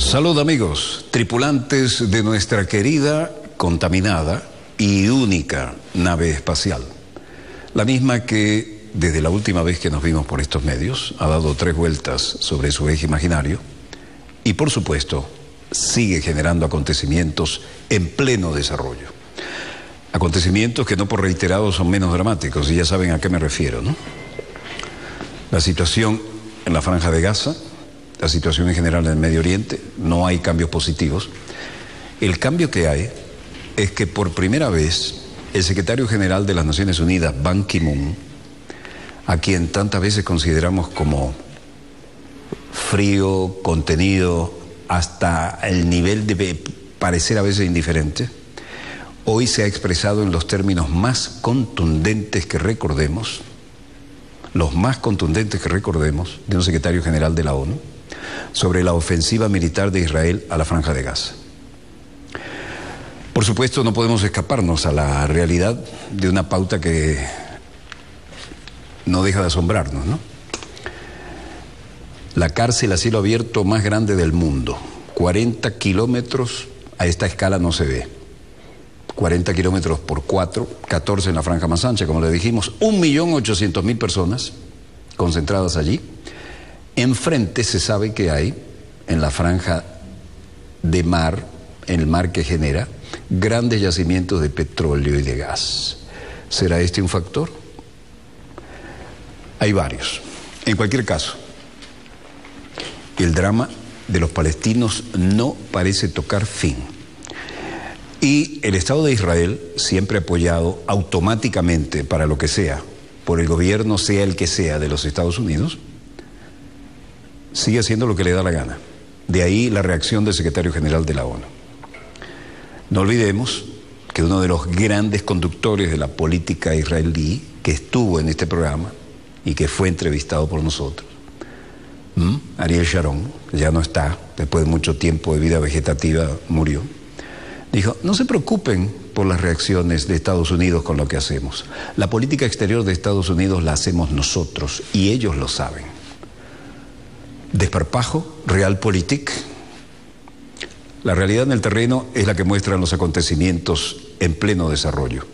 Salud amigos, tripulantes de nuestra querida, contaminada y única nave espacial. La misma que desde la última vez que nos vimos por estos medios ha dado 3 vueltas sobre su eje imaginario y por supuesto sigue generando acontecimientos en pleno desarrollo. Acontecimientos que no por reiterados son menos dramáticos y ya saben a qué me refiero, ¿no? La situación en la Franja de Gaza, la situación en general en el Medio Oriente, no hay cambios positivos. El cambio que hay es que por primera vez el secretario general de las Naciones Unidas, Ban Ki-moon, a quien tantas veces consideramos como frío, contenido, hasta el nivel de parecer a veces indiferente, hoy se ha expresado en los términos más contundentes que recordemos, los más contundentes que recordemos de un secretario general de la ONU, sobre la ofensiva militar de Israel a la Franja de Gaza. Por supuesto, no podemos escaparnos a la realidad de una pauta que no deja de asombrarnos, ¿no? La cárcel a cielo abierto más grande del mundo, 40 kilómetros, a esta escala no se ve. 40 kilómetros por 4, 14 en la franja más ancha, como le dijimos, 1.800.000 personas concentradas allí. Enfrente se sabe que hay, en la franja de mar, en el mar que genera, grandes yacimientos de petróleo y de gas. ¿Será este un factor? Hay varios. En cualquier caso, el drama de los palestinos no parece tocar fin. Y el Estado de Israel, siempre apoyado automáticamente para lo que sea, por el gobierno, sea el que sea, de los Estados Unidos, sigue haciendo lo que le da la gana. De ahí la reacción del secretario general de la ONU. No olvidemos que uno de los grandes conductores de la política israelí, que estuvo en este programa y que fue entrevistado por nosotros, Ariel Sharon, que ya no está, después de mucho tiempo de vida vegetativa murió, dijo, no se preocupen por las reacciones de Estados Unidos con lo que hacemos. La política exterior de Estados Unidos la hacemos nosotros y ellos lo saben. Desparpajo, realpolitik. La realidad en el terreno es la que muestran los acontecimientos en pleno desarrollo.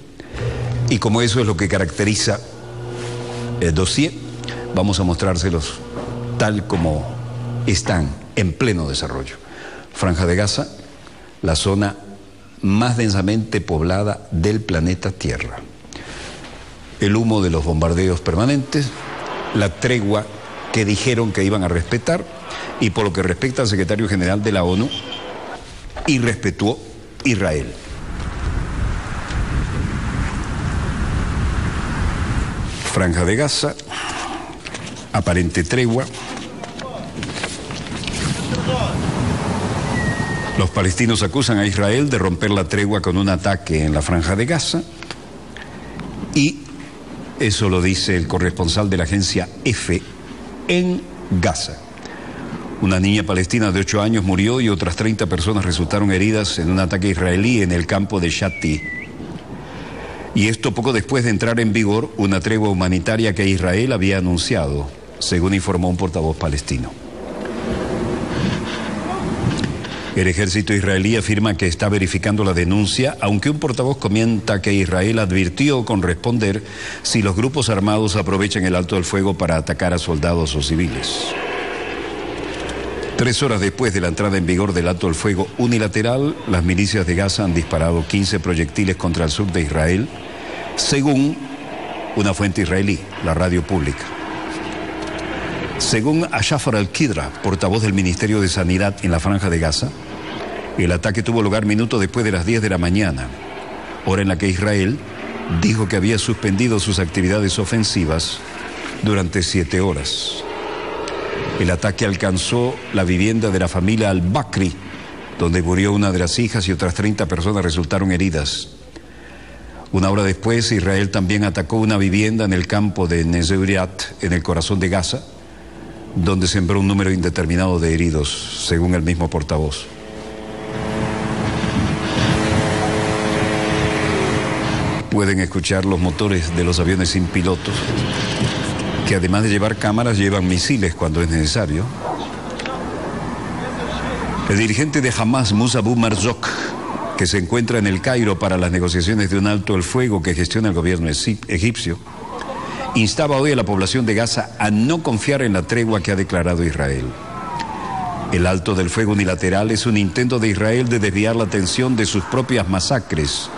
Y como eso es lo que caracteriza el dossier, vamos a mostrárselos tal como están en pleno desarrollo. Franja de Gaza, la zona más densamente poblada del planeta Tierra. El humo de los bombardeos permanentes, la tregua que dijeron que iban a respetar, y por lo que respecta al secretario general de la ONU, y respetó Israel. Franja de Gaza, aparente tregua. Los palestinos acusan a Israel de romper la tregua con un ataque en la Franja de Gaza, y eso lo dice el corresponsal de la agencia EFE en Gaza. Una niña palestina de 8 años murió y otras 30 personas resultaron heridas en un ataque israelí en el campo de Shati. Y esto poco después de entrar en vigor una tregua humanitaria que Israel había anunciado, según informó un portavoz palestino. El ejército israelí afirma que está verificando la denuncia, aunque un portavoz comenta que Israel advirtió con responder si los grupos armados aprovechan el alto del fuego para atacar a soldados o civiles. 3 horas después de la entrada en vigor del alto del fuego unilateral, las milicias de Gaza han disparado 15 proyectiles contra el sur de Israel, según una fuente israelí, la radio pública. Según Ashafar al-Qidra, portavoz del Ministerio de Sanidad en la Franja de Gaza, el ataque tuvo lugar minutos después de las 10 de la mañana, hora en la que Israel dijo que había suspendido sus actividades ofensivas durante 7 horas. El ataque alcanzó la vivienda de la familia al-Bakri, donde murió una de las hijas y otras 30 personas resultaron heridas. Una hora después, Israel también atacó una vivienda en el campo de Nezeriat, en el corazón de Gaza, donde sembró un número indeterminado de heridos, según el mismo portavoz. Pueden escuchar los motores de los aviones sin pilotos, que además de llevar cámaras, llevan misiles cuando es necesario. El dirigente de Hamas, Moussa Abu Marzouk, que se encuentra en el Cairo para las negociaciones de un alto el fuego que gestiona el gobierno egipcio, instaba hoy a la población de Gaza a no confiar en la tregua que ha declarado Israel. El alto del fuego unilateral es un intento de Israel de desviar la atención de sus propias masacres,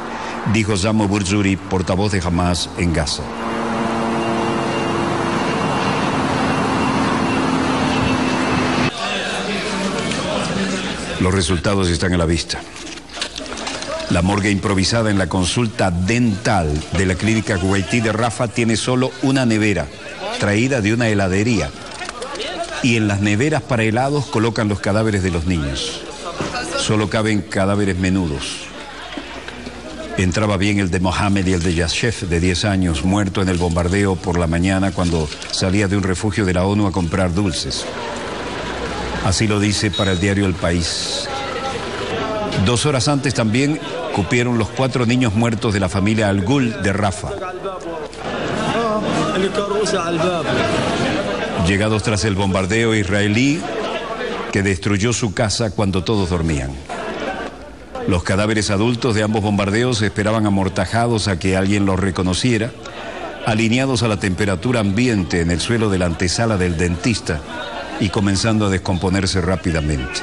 dijo Samo Burzuri, portavoz de Hamas en Gaza. Los resultados están a la vista. La morgue improvisada en la consulta dental de la clínica kuwaití de Rafah tiene solo una nevera, traída de una heladería. Y en las neveras para helados colocan los cadáveres de los niños. Solo caben cadáveres menudos. Entraba bien el de Mohamed y el de Yashef, de 10 años, muerto en el bombardeo por la mañana cuando salía de un refugio de la ONU a comprar dulces. Así lo dice para el diario El País. 2 horas antes también cupieron los 4 niños muertos de la familia Al-Ghul de Rafah. Llegados tras el bombardeo israelí que destruyó su casa cuando todos dormían. Los cadáveres adultos de ambos bombardeos esperaban amortajados a que alguien los reconociera, alineados a la temperatura ambiente en el suelo de la antesala del dentista y comenzando a descomponerse rápidamente.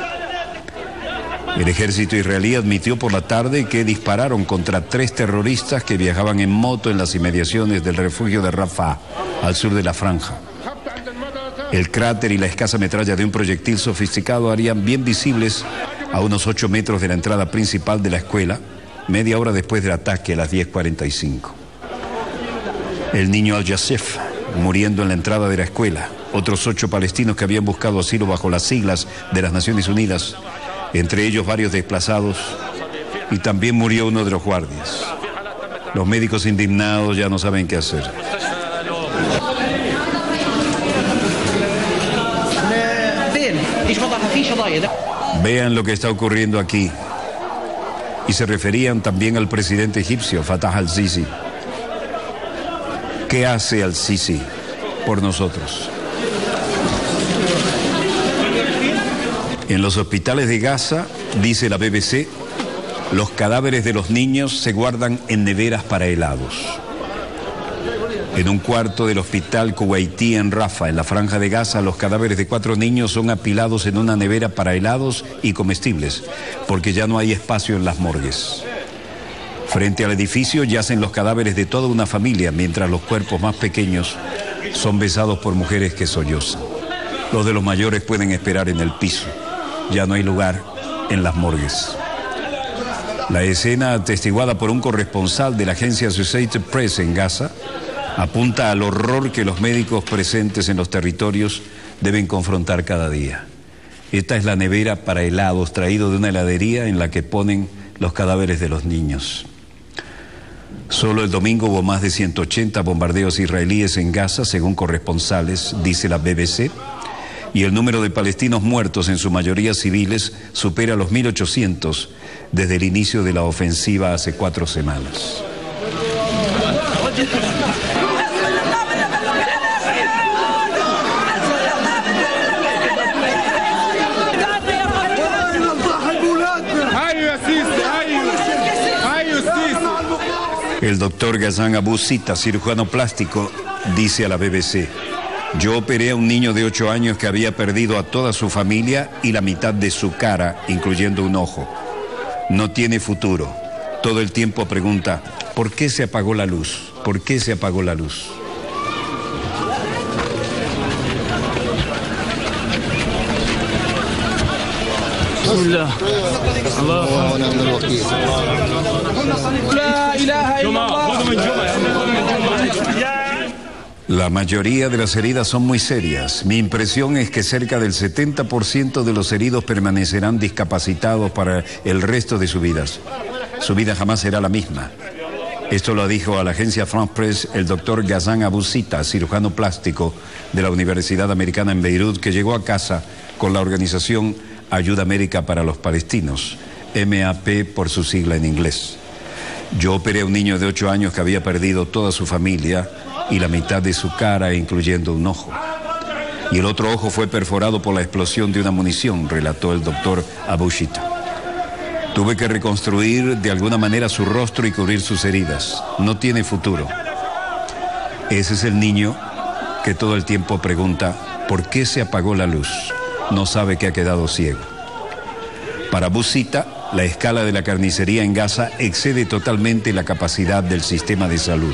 El ejército israelí admitió por la tarde que dispararon contra 3 terroristas que viajaban en moto en las inmediaciones del refugio de Rafah, al sur de la franja. El cráter y la escasa metralla de un proyectil sofisticado harían bien visibles a unos 8 metros de la entrada principal de la escuela, media hora después del ataque a las 10:45. El niño Al-Yasef, muriendo en la entrada de la escuela. Otros 8 palestinos que habían buscado asilo bajo las siglas de las Naciones Unidas, entre ellos varios desplazados, y también murió uno de los guardias. Los médicos indignados ya no saben qué hacer. Vean lo que está ocurriendo aquí. Y se referían también al presidente egipcio, Fattah al-Sisi. ¿Qué hace al-Sisi por nosotros? En los hospitales de Gaza, dice la BBC, los cadáveres de los niños se guardan en neveras para helados. En un cuarto del hospital kuwaití en Rafah, en la franja de Gaza, los cadáveres de 4 niños son apilados en una nevera para helados y comestibles, porque ya no hay espacio en las morgues. Frente al edificio yacen los cadáveres de toda una familia, mientras los cuerpos más pequeños son besados por mujeres que sollozan. Los de los mayores pueden esperar en el piso. Ya no hay lugar en las morgues. La escena, atestiguada por un corresponsal de la agencia Associated Press en Gaza, apunta al horror que los médicos presentes en los territorios deben confrontar cada día. Esta es la nevera para helados, traído de una heladería en la que ponen los cadáveres de los niños. Solo el domingo hubo más de 180 bombardeos israelíes en Gaza, según corresponsales, dice la BBC, y el número de palestinos muertos, en su mayoría civiles, supera los 1.800 desde el inicio de la ofensiva hace 4 semanas. El doctor Ghassan Abu Sita, cirujano plástico, dice a la BBC: yo operé a un niño de 8 años que había perdido a toda su familia y la mitad de su cara, incluyendo un ojo. No tiene futuro. Todo el tiempo pregunta: ¿por qué se apagó la luz? ¿Por qué se apagó la luz? La mayoría de las heridas son muy serias. Mi impresión es que cerca del 70% de los heridos permanecerán discapacitados para el resto de sus vidas. Su vida jamás será la misma. Esto lo dijo a la agencia France Press el doctor Ghassan Abu Sita, cirujano plástico de la Universidad Americana en Beirut, que llegó a casa con la organización Ayuda Médica para los Palestinos, MAP por su sigla en inglés. Yo operé a un niño de 8 años que había perdido toda su familia y la mitad de su cara, incluyendo un ojo. y el otro ojo fue perforado por la explosión de una munición, relató el doctor Abu Shita. Tuve que reconstruir de alguna manera su rostro y cubrir sus heridas. No tiene futuro. Ese es el niño que todo el tiempo pregunta ¿por qué se apagó la luz? No sabe que ha quedado ciego. Para Abu Shita, la escala de la carnicería en Gaza excede totalmente la capacidad del sistema de salud.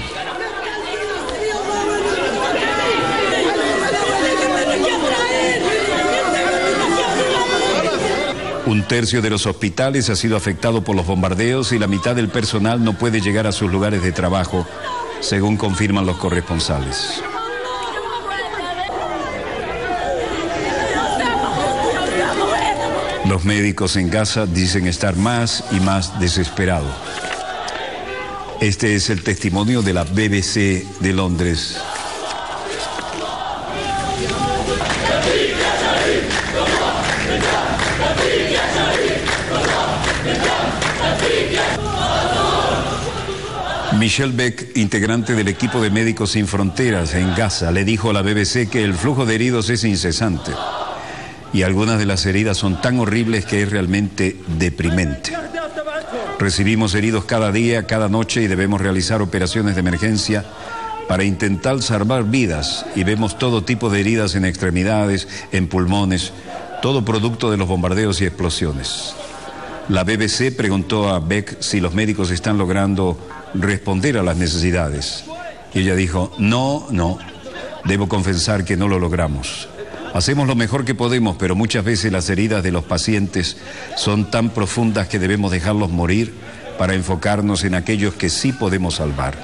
Un tercio de los hospitales ha sido afectado por los bombardeos y la mitad del personal no puede llegar a sus lugares de trabajo, según confirman los corresponsales. Los médicos en Gaza dicen estar más y más desesperados. Este es el testimonio de la BBC de Londres. Michelle Beck, integrante del equipo de Médicos Sin Fronteras en Gaza, le dijo a la BBC que el flujo de heridos es incesante y algunas de las heridas son tan horribles que es realmente deprimente. Recibimos heridos cada día, cada noche y debemos realizar operaciones de emergencia para intentar salvar vidas y vemos todo tipo de heridas en extremidades, en pulmones, todo producto de los bombardeos y explosiones. La BBC preguntó a Beck si los médicos están logrando responder a las necesidades. Y ella dijo, no, debo confesar que no lo logramos. Hacemos lo mejor que podemos, pero muchas veces las heridas de los pacientes son tan profundas que debemos dejarlos morir para enfocarnos en aquellos que sí podemos salvar.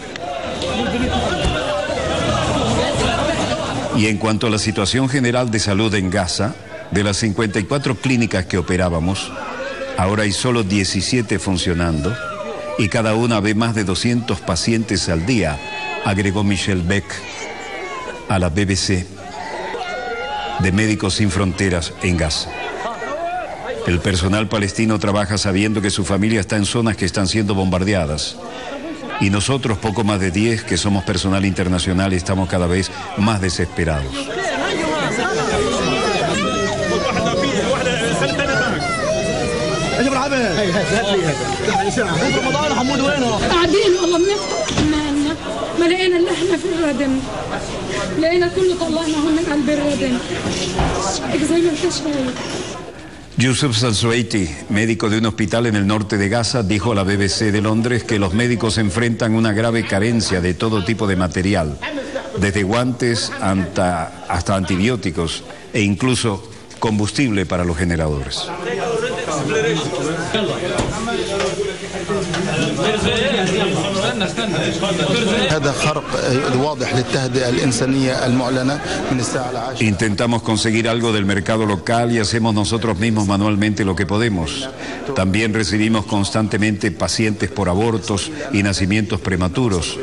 Y en cuanto a la situación general de salud en Gaza, de las 54 clínicas que operábamos, ahora hay solo 17 funcionando y cada una ve más de 200 pacientes al día, agregó Michelle Beck a la BBC de Médicos Sin Fronteras en Gaza. El personal palestino trabaja sabiendo que su familia está en zonas que están siendo bombardeadas y nosotros, poco más de 10, que somos personal internacional, estamos cada vez más desesperados. Yusuf Al-Suwaiti, médico de un hospital en el norte de Gaza, dijo a la BBC de Londres que los médicos enfrentan una grave carencia de todo tipo de material, desde guantes hasta antibióticos e incluso combustible para los generadores. Intentamos conseguir algo del mercado local y hacemos nosotros mismos manualmente lo que podemos. También recibimos constantemente pacientes por abortos y nacimientos prematuros,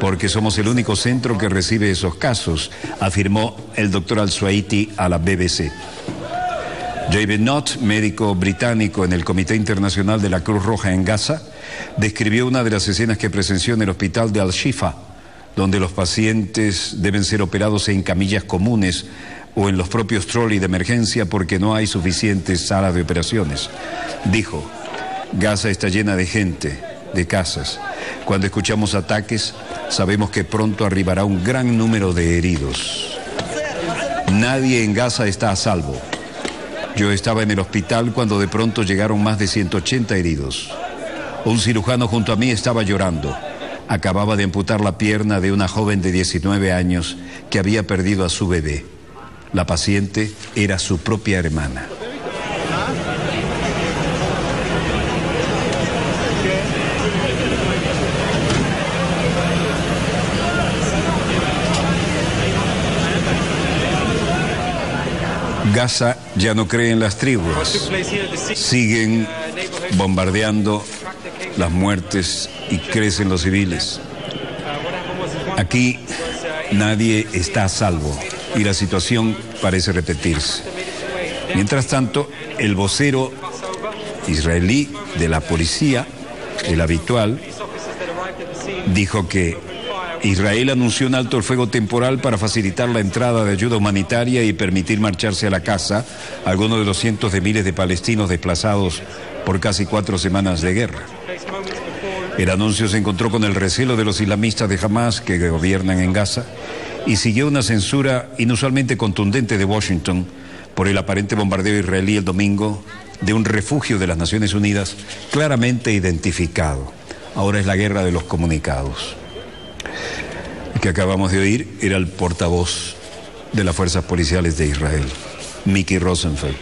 porque somos el único centro que recibe esos casos, afirmó el doctor Al-Suwaiti a la BBC. David Knott, médico británico en el Comité Internacional de la Cruz Roja en Gaza, describió una de las escenas que presenció en el hospital de Al-Shifa, donde los pacientes deben ser operados en camillas comunes o en los propios trolley de emergencia porque no hay suficientes salas de operaciones. Dijo, Gaza está llena de gente, de casas. Cuando escuchamos ataques, sabemos que pronto arribará un gran número de heridos. Nadie en Gaza está a salvo. Yo estaba en el hospital cuando de pronto llegaron más de 180 heridos. Un cirujano junto a mí estaba llorando. Acababa de amputar la pierna de una joven de 19 años que había perdido a su bebé. La paciente era su propia hermana. Gaza ya no cree en las tréguas. Siguen bombardeando las muertes y crecen los civiles. Aquí nadie está a salvo y la situación parece repetirse. Mientras tanto, el vocero israelí de la policía, el habitual, dijo que Israel anunció un alto el fuego temporal para facilitar la entrada de ayuda humanitaria y permitir marcharse a la casa a algunos de los cientos de miles de palestinos desplazados por casi 4 semanas de guerra. El anuncio se encontró con el recelo de los islamistas de Hamas que gobiernan en Gaza y siguió una censura inusualmente contundente de Washington por el aparente bombardeo israelí el domingo de un refugio de las Naciones Unidas claramente identificado. Ahora es la guerra de los comunicados. El que acabamos de oír era el portavoz de las fuerzas policiales de Israel, Miki Rosenfeld.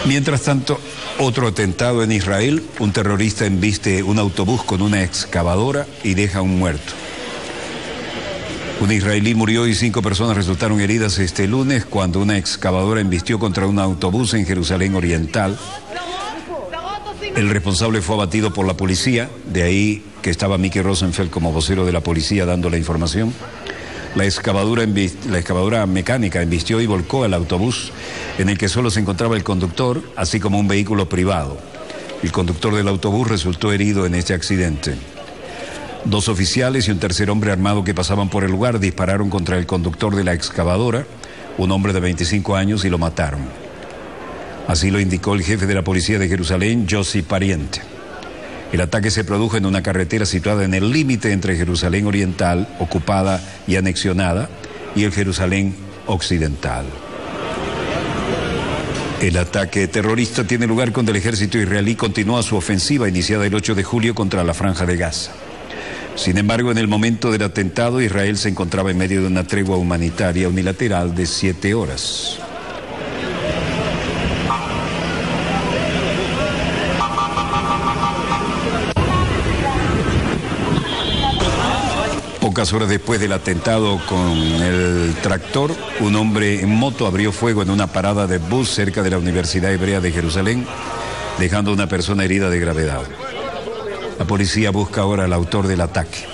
Mientras tanto, otro atentado en Israel, un terrorista embiste un autobús con una excavadora y deja un muerto. Un israelí murió y 5 personas resultaron heridas este lunes cuando una excavadora embistió contra un autobús en Jerusalén Oriental. El responsable fue abatido por la policía, de ahí que estaba Miki Rosenfeld como vocero de la policía dando la información. La excavadora mecánica embistió y volcó el autobús en el que solo se encontraba el conductor, así como un vehículo privado. El conductor del autobús resultó herido en este accidente. 2 oficiales y un tercer hombre armado que pasaban por el lugar dispararon contra el conductor de la excavadora, un hombre de 25 años, y lo mataron. Así lo indicó el jefe de la policía de Jerusalén, Yossi Pariente. El ataque se produjo en una carretera situada en el límite entre Jerusalén Oriental, ocupada y anexionada, y el Jerusalén Occidental. El ataque terrorista tiene lugar cuando el ejército israelí continúa su ofensiva iniciada el 8 de julio contra la Franja de Gaza. Sin embargo, en el momento del atentado, Israel se encontraba en medio de una tregua humanitaria unilateral de 7 horas. Pocas horas después del atentado con el tractor, un hombre en moto abrió fuego en una parada de bus cerca de la Universidad Hebrea de Jerusalén, dejando a una persona herida de gravedad. La policía busca ahora al autor del ataque.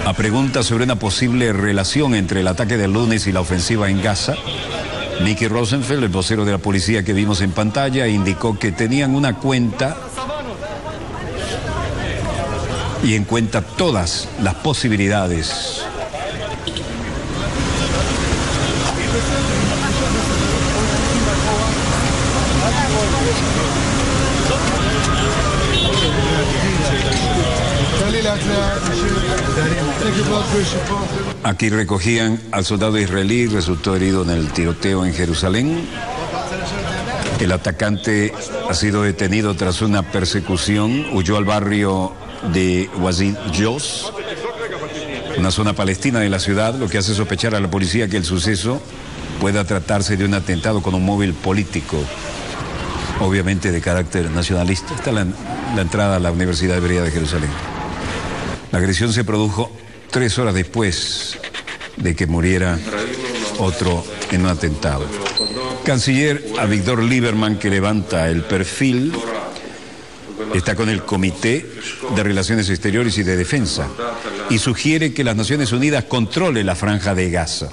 A preguntas sobre una posible relación entre el ataque del lunes y la ofensiva en Gaza, Miki Rosenfeld, el vocero de la policía que vimos en pantalla, indicó que tenían una cuenta y en cuenta todas las posibilidades. Aquí recogían al soldado israelí, resultó herido en el tiroteo en Jerusalén. El atacante ha sido detenido tras una persecución, huyó al barrio de Wazid Jos, una zona palestina de la ciudad, lo que hace sospechar a la policía que el suceso pueda tratarse de un atentado con un móvil político, obviamente de carácter nacionalista. Está la entrada a la Universidad Hebrea de Jerusalén. La agresión se produjo 3 horas después de que muriera otro en un atentado. Canciller Avigdor Lieberman, que levanta el perfil, está con el Comité de Relaciones Exteriores y de Defensa y sugiere que las Naciones Unidas controle la Franja de Gaza.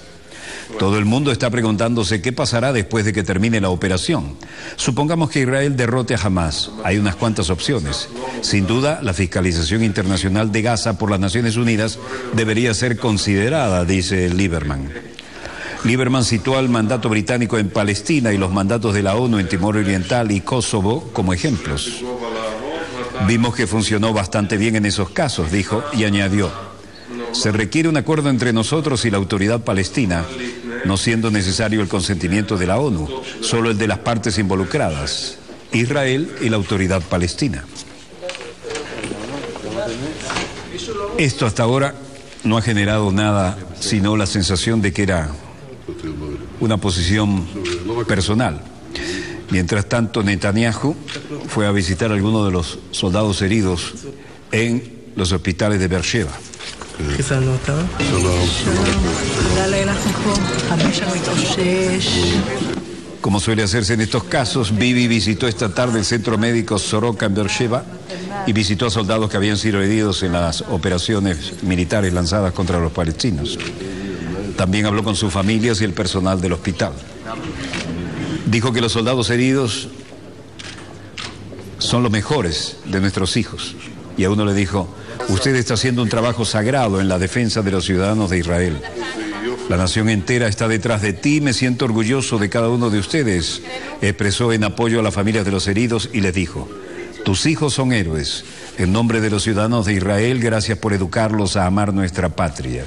Todo el mundo está preguntándose qué pasará después de que termine la operación. Supongamos que Israel derrote a Hamas. Hay unas cuantas opciones. Sin duda, la fiscalización internacional de Gaza por las Naciones Unidas debería ser considerada, dice Lieberman. Lieberman citó al mandato británico en Palestina y los mandatos de la ONU en Timor Oriental y Kosovo como ejemplos. Vimos que funcionó bastante bien en esos casos, dijo, y añadió: se requiere un acuerdo entre nosotros y la autoridad palestina, no siendo necesario el consentimiento de la ONU, solo el de las partes involucradas, Israel y la autoridad palestina. Esto hasta ahora no ha generado nada, sino la sensación de que era una posición personal. Mientras tanto, Netanyahu fue a visitar a algunos de los soldados heridos en los hospitales de Beersheba. Como suele hacerse en estos casos, Bibi visitó esta tarde el centro médico Soroka en Beersheba y visitó a soldados que habían sido heridos en las operaciones militares lanzadas contra los palestinos. También habló con sus familias y el personal del hospital. Dijo que los soldados heridos son los mejores de nuestros hijos. Y a uno le dijo: usted está haciendo un trabajo sagrado en la defensa de los ciudadanos de Israel. La nación entera está detrás de ti, me siento orgulloso de cada uno de ustedes. Expresó en apoyo a las familias de los heridos y les dijo: tus hijos son héroes. En nombre de los ciudadanos de Israel, gracias por educarlos a amar nuestra patria.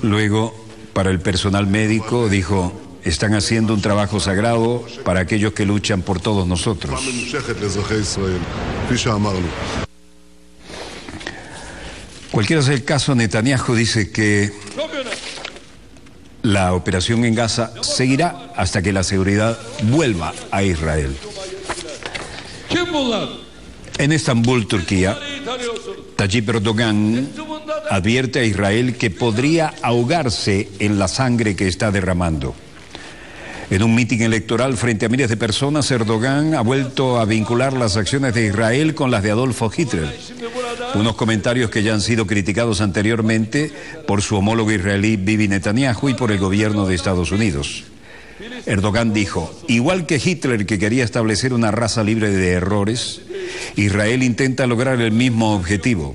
Luego, para el personal médico, dijo: están haciendo un trabajo sagrado para aquellos que luchan por todos nosotros. Cualquiera sea el caso, Netanyahu dice que la operación en Gaza seguirá hasta que la seguridad vuelva a Israel. En Estambul, Turquía, Tayyip Erdogan advierte a Israel que podría ahogarse en la sangre que está derramando. En un mitin electoral frente a miles de personas, Erdogan ha vuelto a vincular las acciones de Israel con las de Adolfo Hitler. Unos comentarios que ya han sido criticados anteriormente por su homólogo israelí Bibi Netanyahu y por el gobierno de Estados Unidos. Erdogan dijo: igual que Hitler, que quería establecer una raza libre de errores, Israel intenta lograr el mismo objetivo.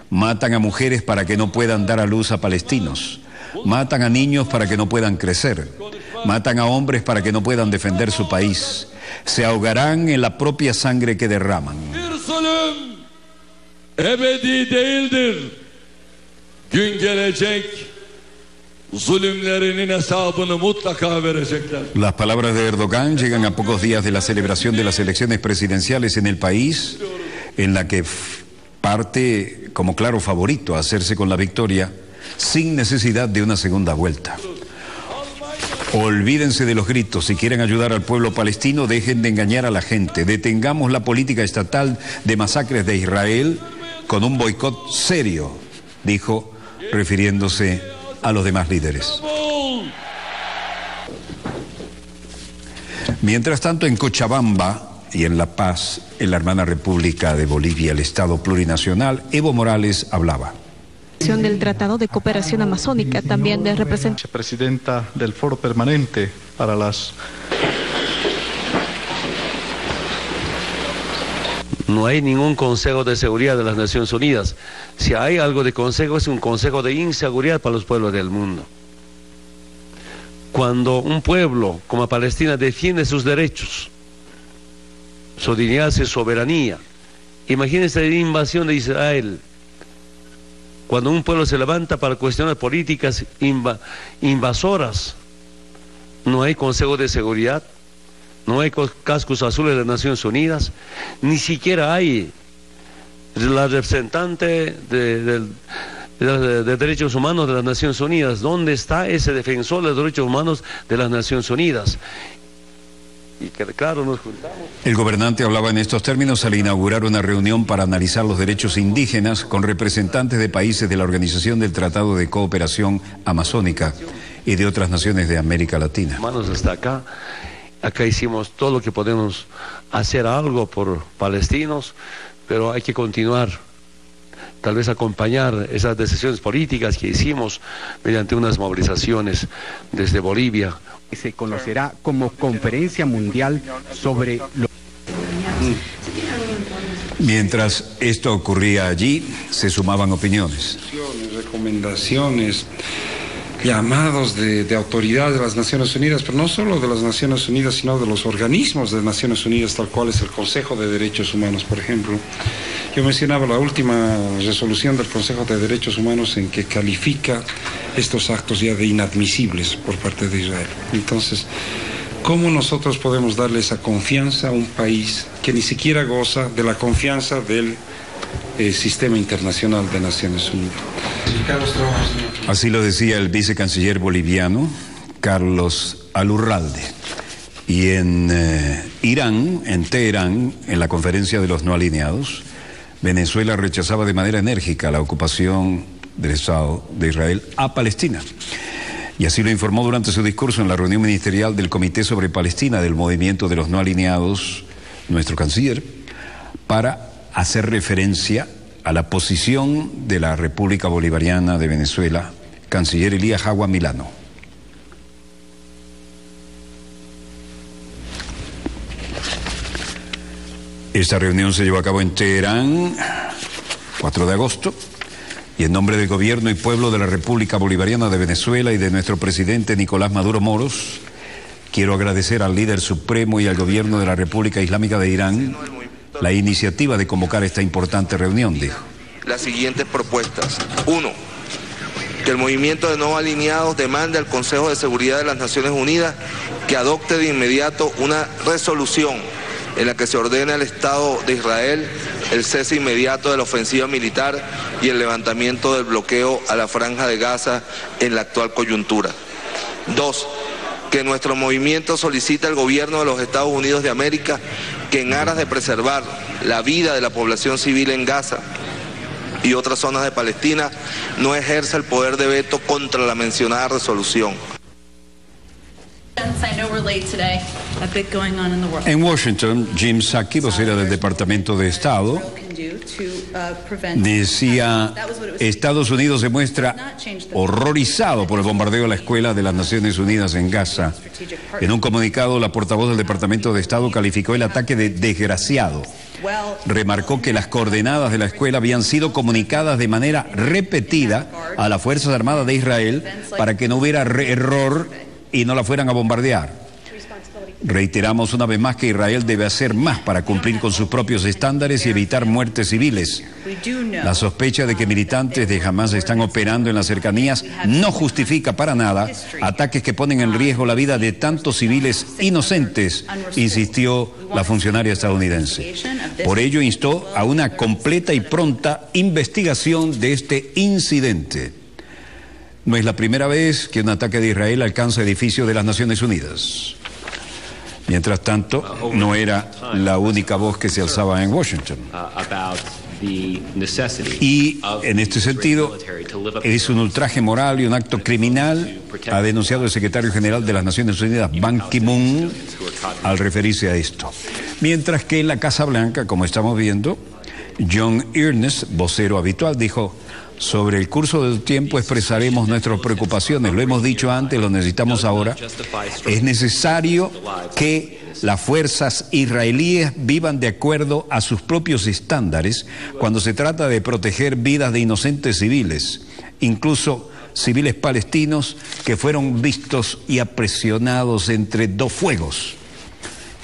Matan a mujeres para que no puedan dar a luz a palestinos. Matan a niños para que no puedan crecer. Matan a hombres para que no puedan defender su país. Se ahogarán en la propia sangre que derraman. Ebedi değildir. Gün gelecek, zulümlerinin hesabını mutlaka verecekler. Las palabras de Erdogan llegan a pocos días de la celebración de las elecciones presidenciales en el país, en la que parte como claro favorito a hacerse con la victoria sin necesidad de una segunda vuelta. Olvídense de los gritos. Si quieren ayudar al pueblo palestino, dejen de engañar a la gente. Detengamos la política estatal de masacres de Israel con un boicot serio, dijo, refiriéndose a los demás líderes. Mientras tanto, en Cochabamba y en La Paz, en la hermana República de Bolivia, el Estado plurinacional, Evo Morales hablaba. Del Tratado de Cooperación Amazónica, también de representación. Presidenta del Foro Permanente para las... No hay ningún Consejo de Seguridad de las Naciones Unidas. Si hay algo de consejo, es un consejo de inseguridad para los pueblos del mundo. Cuando un pueblo como Palestina defiende sus derechos, su dignidad, su soberanía, imagínense la invasión de Israel. Cuando un pueblo se levanta para cuestiones políticas invasoras, no hay Consejo de Seguridad, no hay cascos azules de las Naciones Unidas, ni siquiera hay la representante de Derechos Humanos de las Naciones Unidas. ¿Dónde está ese defensor de los derechos humanos de las Naciones Unidas? Y que claro, nos juntamos. El gobernante hablaba en estos términos al inaugurar una reunión para analizar los derechos indígenas con representantes de países de la Organización del Tratado de Cooperación Amazónica y de otras naciones de América Latina. Hermanos, hasta acá hicimos todo lo que podemos hacer algo por palestinos, pero hay que continuar, tal vez acompañar esas decisiones políticas que hicimos mediante unas movilizaciones desde Bolivia. Se conocerá como Conferencia Mundial sobre lo... Mientras esto ocurría allí, se sumaban opiniones. Recomendaciones, llamados de autoridades de las Naciones Unidas, pero no solo de las Naciones Unidas, sino de los organismos de las Naciones Unidas, tal cual es el Consejo de Derechos Humanos, por ejemplo. Yo mencionaba la última resolución del Consejo de Derechos Humanos en que califica estos actos ya de inadmisibles por parte de Israel. Entonces, ¿cómo nosotros podemos darle esa confianza a un país que ni siquiera goza de la confianza del sistema internacional de Naciones Unidas? Así lo decía el vicecanciller boliviano, Carlos Alurralde. Y en Irán, en Teherán, en la conferencia de los no alineados, Venezuela rechazaba de manera enérgica la ocupación del Estado de Israel a Palestina. Y así lo informó durante su discurso en la reunión ministerial del Comité sobre Palestina del Movimiento de los No Alineados, nuestro canciller, para hacer referencia a la posición de la República Bolivariana de Venezuela, canciller Elías Jagua Milano. Esta reunión se llevó a cabo en Teherán, 4 de agosto, y en nombre del gobierno y pueblo de la República Bolivariana de Venezuela y de nuestro presidente Nicolás Maduro Moros, quiero agradecer al líder supremo y al gobierno de la República Islámica de Irán la iniciativa de convocar esta importante reunión, dijo. Las siguientes propuestas. 1. Que el movimiento de no alineados demande al Consejo de Seguridad de las Naciones Unidas que adopte de inmediato una resolución en la que se ordena al Estado de Israel el cese inmediato de la ofensiva militar y el levantamiento del bloqueo a la Franja de Gaza en la actual coyuntura. 2. Que nuestro movimiento solicita al gobierno de los Estados Unidos de América que en aras de preservar la vida de la población civil en Gaza y otras zonas de Palestina no ejerza el poder de veto contra la mencionada resolución. En Washington, Jim Psaki, vocera del Departamento de Estado, decía: Estados Unidos se muestra horrorizado por el bombardeo de la escuela de las Naciones Unidas en Gaza. En un comunicado, la portavoz del Departamento de Estado calificó el ataque de desgraciado. Remarcó que las coordenadas de la escuela habían sido comunicadas de manera repetida a las Fuerzas Armadas de Israel para que no hubiera error y no la fueran a bombardear. Reiteramos una vez más que Israel debe hacer más para cumplir con sus propios estándares y evitar muertes civiles. La sospecha de que militantes de Hamás están operando en las cercanías no justifica para nada ataques que ponen en riesgo la vida de tantos civiles inocentes, insistió la funcionaria estadounidense. Por ello instó a una completa y pronta investigación de este incidente. No es la primera vez que un ataque de Israel alcanza edificios de las Naciones Unidas. Mientras tanto, no era la única voz que se alzaba en Washington. Y en este sentido, es un ultraje moral y un acto criminal, ha denunciado el secretario general de las Naciones Unidas, Ban Ki-moon, al referirse a esto. Mientras que en la Casa Blanca, como estamos viendo, John Earnest, vocero habitual, dijo: sobre el curso del tiempo expresaremos nuestras preocupaciones. Lo hemos dicho antes, lo necesitamos ahora. Es necesario que las fuerzas israelíes vivan de acuerdo a sus propios estándares cuando se trata de proteger vidas de inocentes civiles, incluso civiles palestinos que fueron vistos y aprisionados entre dos fuegos.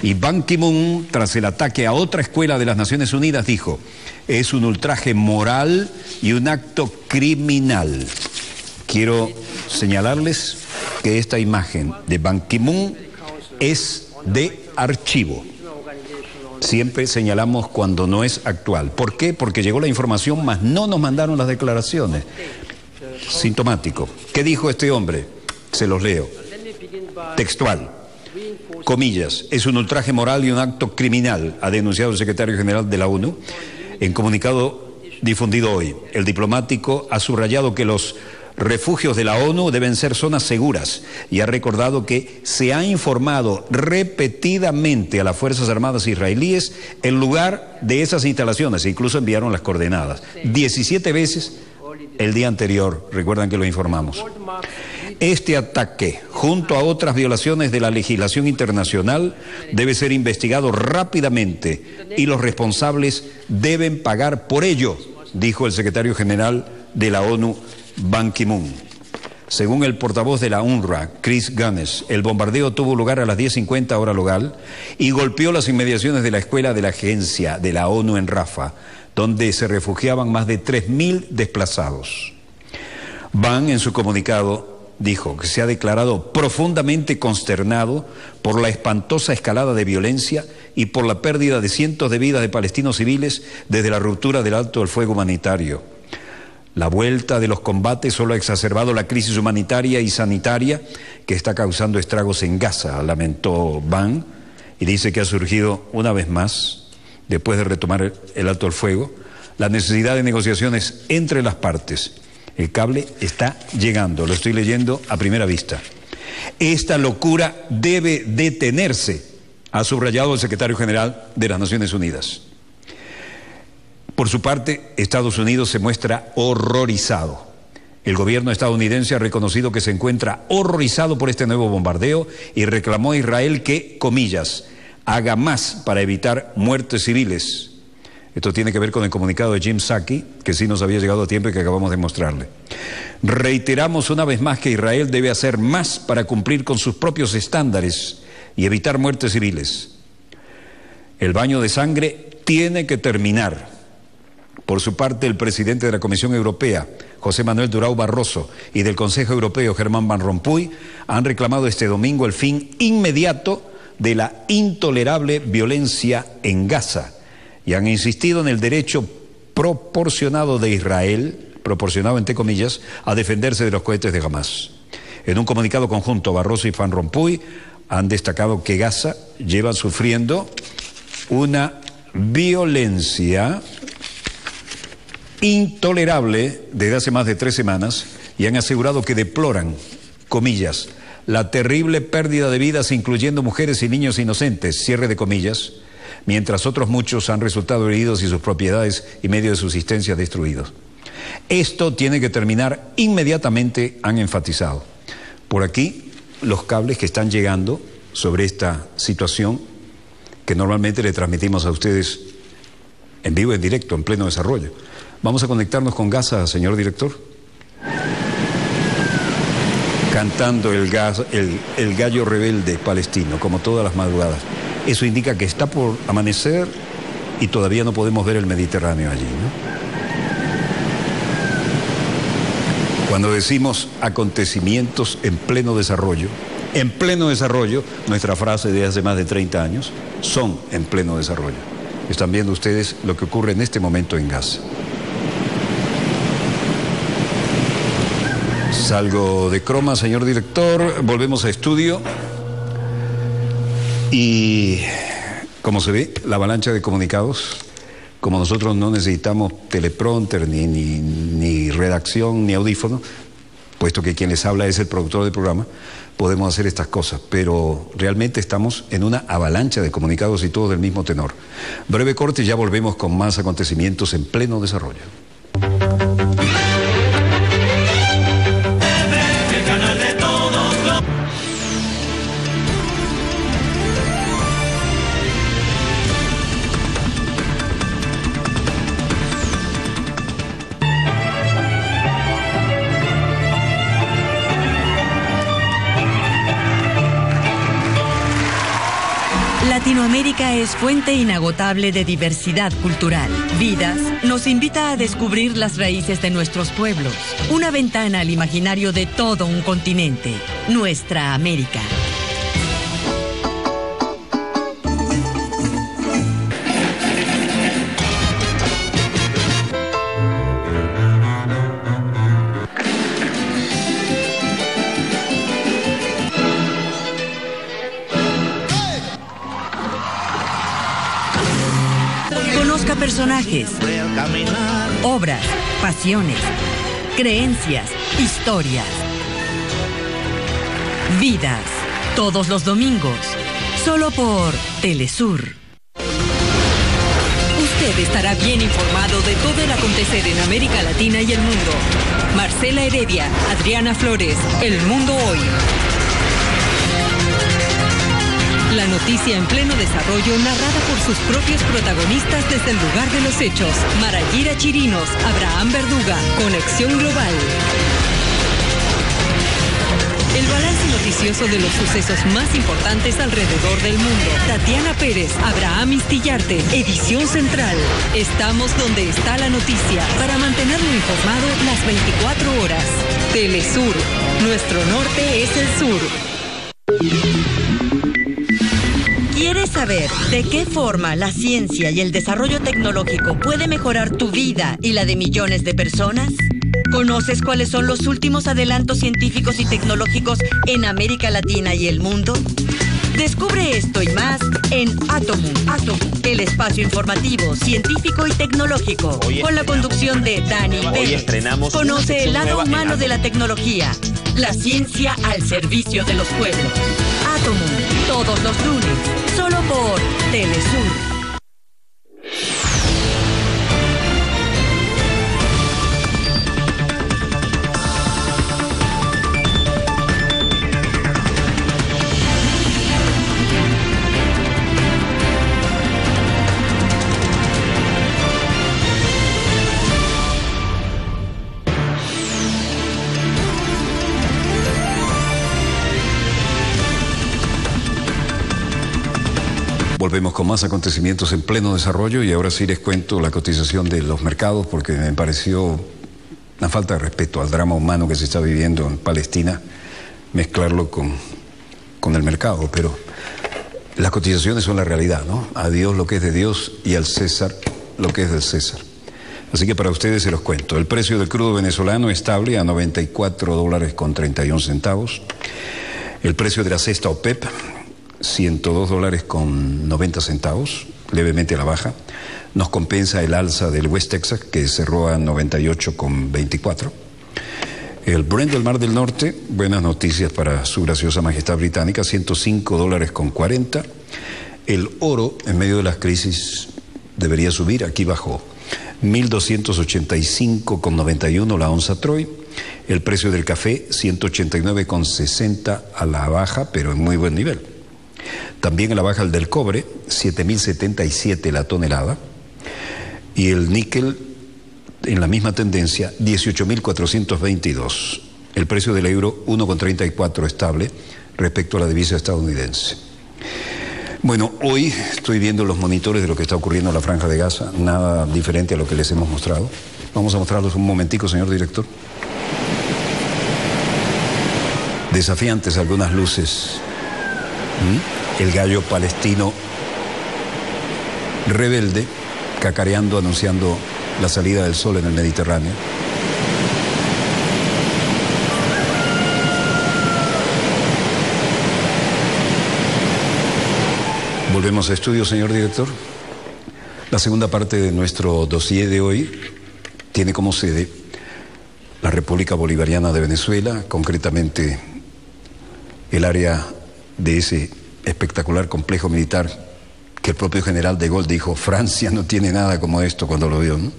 Y Ban Ki-moon, tras el ataque a otra escuela de las Naciones Unidas, dijo: es un ultraje moral y un acto criminal. Quiero señalarles que esta imagen de Ban Ki-moon es de archivo. Siempre señalamos cuando no es actual. ¿Por qué? Porque llegó la información, mas no nos mandaron las declaraciones. Sintomático. ¿Qué dijo este hombre? Se los leo. Textual. Comillas, es un ultraje moral y un acto criminal, ha denunciado el secretario general de la ONU en comunicado difundido hoy. El diplomático ha subrayado que los refugios de la ONU deben ser zonas seguras y ha recordado que se ha informado repetidamente a las Fuerzas Armadas israelíes el lugar de esas instalaciones, e incluso enviaron las coordenadas 17 veces el día anterior, recuerdan que lo informamos. Este ataque, junto a otras violaciones de la legislación internacional, debe ser investigado rápidamente y los responsables deben pagar por ello, dijo el secretario general de la ONU, Ban Ki-moon. Según el portavoz de la UNRWA, Chris Gunness, el bombardeo tuvo lugar a las 10:50 hora local y golpeó las inmediaciones de la escuela de la agencia de la ONU en Rafah, donde se refugiaban más de 3.000 desplazados. Ban, en su comunicado, dijo que se ha declarado profundamente consternado por la espantosa escalada de violencia y por la pérdida de cientos de vidas de palestinos civiles desde la ruptura del alto del fuego humanitario. La vuelta de los combates solo ha exacerbado la crisis humanitaria y sanitaria que está causando estragos en Gaza, lamentó Ban, y dice que ha surgido una vez más, después de retomar el alto el fuego, la necesidad de negociaciones entre las partes. El cable está llegando, lo estoy leyendo a primera vista. Esta locura debe detenerse, ha subrayado el secretario general de las Naciones Unidas. Por su parte, Estados Unidos se muestra horrorizado. El gobierno estadounidense ha reconocido que se encuentra horrorizado por este nuevo bombardeo y reclamó a Israel que, comillas, haga más para evitar muertes civiles. Esto tiene que ver con el comunicado de Jim Psaki, que sí nos había llegado a tiempo y que acabamos de mostrarle. Reiteramos una vez más que Israel debe hacer más para cumplir con sus propios estándares y evitar muertes civiles. El baño de sangre tiene que terminar. Por su parte, el presidente de la Comisión Europea, José Manuel Durão Barroso, y del Consejo Europeo, Herman Van Rompuy, han reclamado este domingo el fin inmediato de la intolerable violencia en Gaza y han insistido en el derecho proporcionado de Israel, proporcionado entre comillas, a defenderse de los cohetes de Hamás. En un comunicado conjunto, Barroso y Van Rompuy han destacado que Gaza lleva sufriendo una violencia intolerable desde hace más de 3 semanas y han asegurado que deploran, comillas, la terrible pérdida de vidas, incluyendo mujeres y niños inocentes, cierre de comillas, mientras otros muchos han resultado heridos y sus propiedades y medios de subsistencia destruidos. Esto tiene que terminar inmediatamente, han enfatizado. Por aquí, los cables que están llegando sobre esta situación, que normalmente le transmitimos a ustedes en vivo, en directo, en pleno desarrollo. Vamos a conectarnos con Gaza, señor director. Cantando el gallo rebelde palestino, como todas las madrugadas. Eso indica que está por amanecer y todavía no podemos ver el Mediterráneo allí, ¿no? Cuando decimos acontecimientos en pleno desarrollo, nuestra frase de hace más de 30 años, son en pleno desarrollo. Están viendo ustedes lo que ocurre en este momento en Gaza. Salgo de croma, señor director, volvemos a estudio y, como se ve, la avalancha de comunicados, como nosotros no necesitamos teleprompter, ni redacción, ni audífono, puesto que quien les habla es el productor del programa, podemos hacer estas cosas, pero realmente estamos en una avalancha de comunicados y todos del mismo tenor. Breve corte y ya volvemos con más acontecimientos en pleno desarrollo. Latinoamérica es fuente inagotable de diversidad cultural. Vidas nos invita a descubrir las raíces de nuestros pueblos. Una ventana al imaginario de todo un continente. Nuestra América. Personajes, obras, pasiones, creencias, historias, vidas, todos los domingos, solo por Telesur. Usted estará bien informado de todo el acontecer en América Latina y el mundo. Marcela Heredia, Adriana Flores, El Mundo Hoy. La noticia en pleno desarrollo narrada por sus propios protagonistas desde el lugar de los hechos. Marayira Chirinos, Abraham Verduga, Conexión Global. El balance noticioso de los sucesos más importantes alrededor del mundo. Tatiana Pérez, Abraham Istillarte, Edición Central. Estamos donde está la noticia para mantenerlo informado las 24 horas. Telesur, nuestro norte es el sur. ¿Quieres saber de qué forma la ciencia y el desarrollo tecnológico puede mejorar tu vida y la de millones de personas? ¿Conoces cuáles son los últimos adelantos científicos y tecnológicos en América Latina y el mundo? Descubre esto y más en Atomum, el espacio informativo, científico y tecnológico, con la conducción de Dani Pérez. Conoce el lado humano de la tecnología, la ciencia al servicio de los pueblos. Atomum, todos los lunes, solo por Telesur. Volvemos con más acontecimientos en pleno desarrollo y ahora sí les cuento la cotización de los mercados porque me pareció una falta de respeto al drama humano que se está viviendo en Palestina, mezclarlo con el mercado, pero las cotizaciones son la realidad, ¿no? A Dios lo que es de Dios y al César lo que es del César. Así que para ustedes se los cuento. El precio del crudo venezolano estable a $94.31. El precio de la cesta OPEP, $102.90, levemente a la baja. Nos compensa el alza del West Texas, que cerró a 98.24. El Brent del Mar del Norte, buenas noticias para su graciosa majestad británica, $105.40. El oro, en medio de las crisis, debería subir, aquí bajó. 1.285.91 la onza Troy. El precio del café, 189.60 a la baja, pero en muy buen nivel. También a la baja el del cobre, 7.077 la tonelada. Y el níquel, en la misma tendencia, 18.422. El precio del euro, 1.34 estable respecto a la divisa estadounidense. Bueno, hoy estoy viendo los monitores de lo que está ocurriendo en la Franja de Gaza, nada diferente a lo que les hemos mostrado. Vamos a mostrarlos un momentico, señor director. Desafiantes algunas luces. El gallo palestino rebelde, cacareando, anunciando la salida del sol en el Mediterráneo. Volvemos a estudio, señor director. La segunda parte de nuestro dossier de hoy tiene como sede la República Bolivariana de Venezuela, concretamente el área de ese espectacular complejo militar que el propio general de Gaulle dijo, Francia no tiene nada como esto cuando lo vio, ¿no?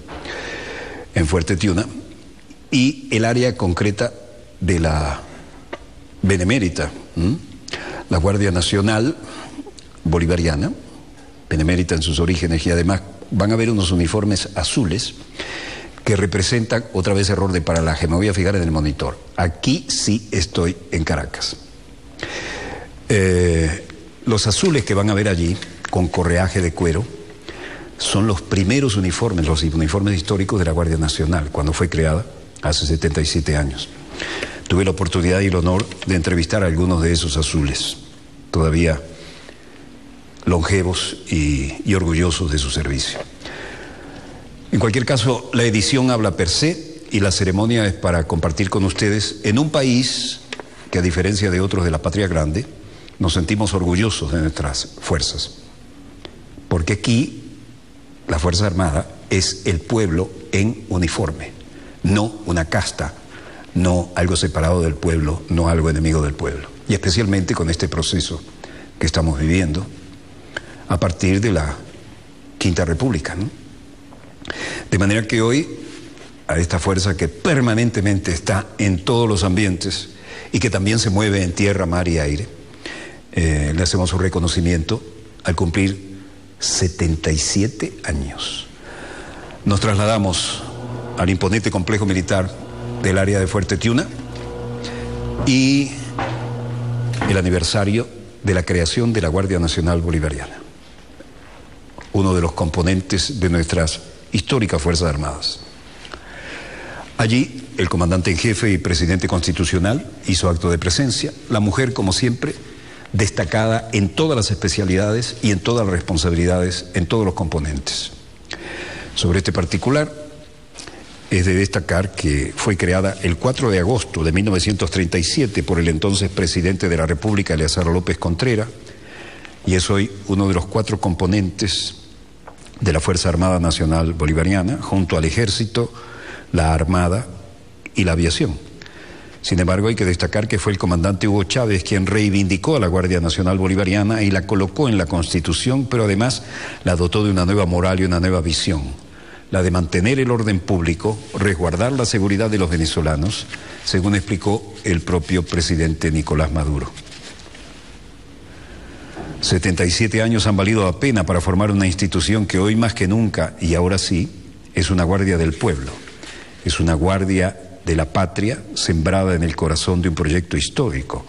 En Fuerte Tiuna, y el área concreta de la Benemérita, la Guardia Nacional Bolivariana, benemérita en sus orígenes, y además van a ver unos uniformes azules que representan, otra vez error de paralaje, me voy a fijar en el monitor, aquí sí estoy en Caracas. Los azules que van a ver allí, con correaje de cuero, son los primeros uniformes, los uniformes históricos de la Guardia Nacional, cuando fue creada hace 77 años. Tuve la oportunidad y el honor de entrevistar a algunos de esos azules, todavía longevos y orgullosos de su servicio. En cualquier caso, la edición habla per se y la ceremonia es para compartir con ustedes en un país que, a diferencia de otros de la patria grande, nos sentimos orgullosos de nuestras fuerzas. Porque aquí la Fuerza Armada es el pueblo en uniforme, no una casta, no algo separado del pueblo, no algo enemigo del pueblo. Y especialmente con este proceso que estamos viviendo a partir de la Quinta República, ¿no? De manera que hoy, a esta fuerza que permanentemente está en todos los ambientes y que también se mueve en tierra, mar y aire, le hacemos un reconocimiento al cumplir 77 años. Nos trasladamos al imponente complejo militar del área de Fuerte Tiuna y el aniversario de la creación de la Guardia Nacional Bolivariana, uno de los componentes de nuestras históricas Fuerzas Armadas. Allí, el comandante en jefe y presidente constitucional hizo acto de presencia. La mujer, como siempre, destacada en todas las especialidades y en todas las responsabilidades, en todos los componentes. Sobre este particular, es de destacar que fue creada el 4 de agosto de 1937 por el entonces presidente de la República, Eleazar López Contreras, y es hoy uno de los 4 componentes de la Fuerza Armada Nacional Bolivariana, junto al Ejército, la Armada y la Aviación. Sin embargo, hay que destacar que fue el comandante Hugo Chávez quien reivindicó a la Guardia Nacional Bolivariana y la colocó en la Constitución, pero además la dotó de una nueva moral y una nueva visión, la de mantener el orden público, resguardar la seguridad de los venezolanos, según explicó el propio presidente Nicolás Maduro. 77 años han valido la pena para formar una institución que hoy más que nunca, y ahora sí, es una guardia del pueblo, es una guardia de la patria sembrada en el corazón de un proyecto histórico,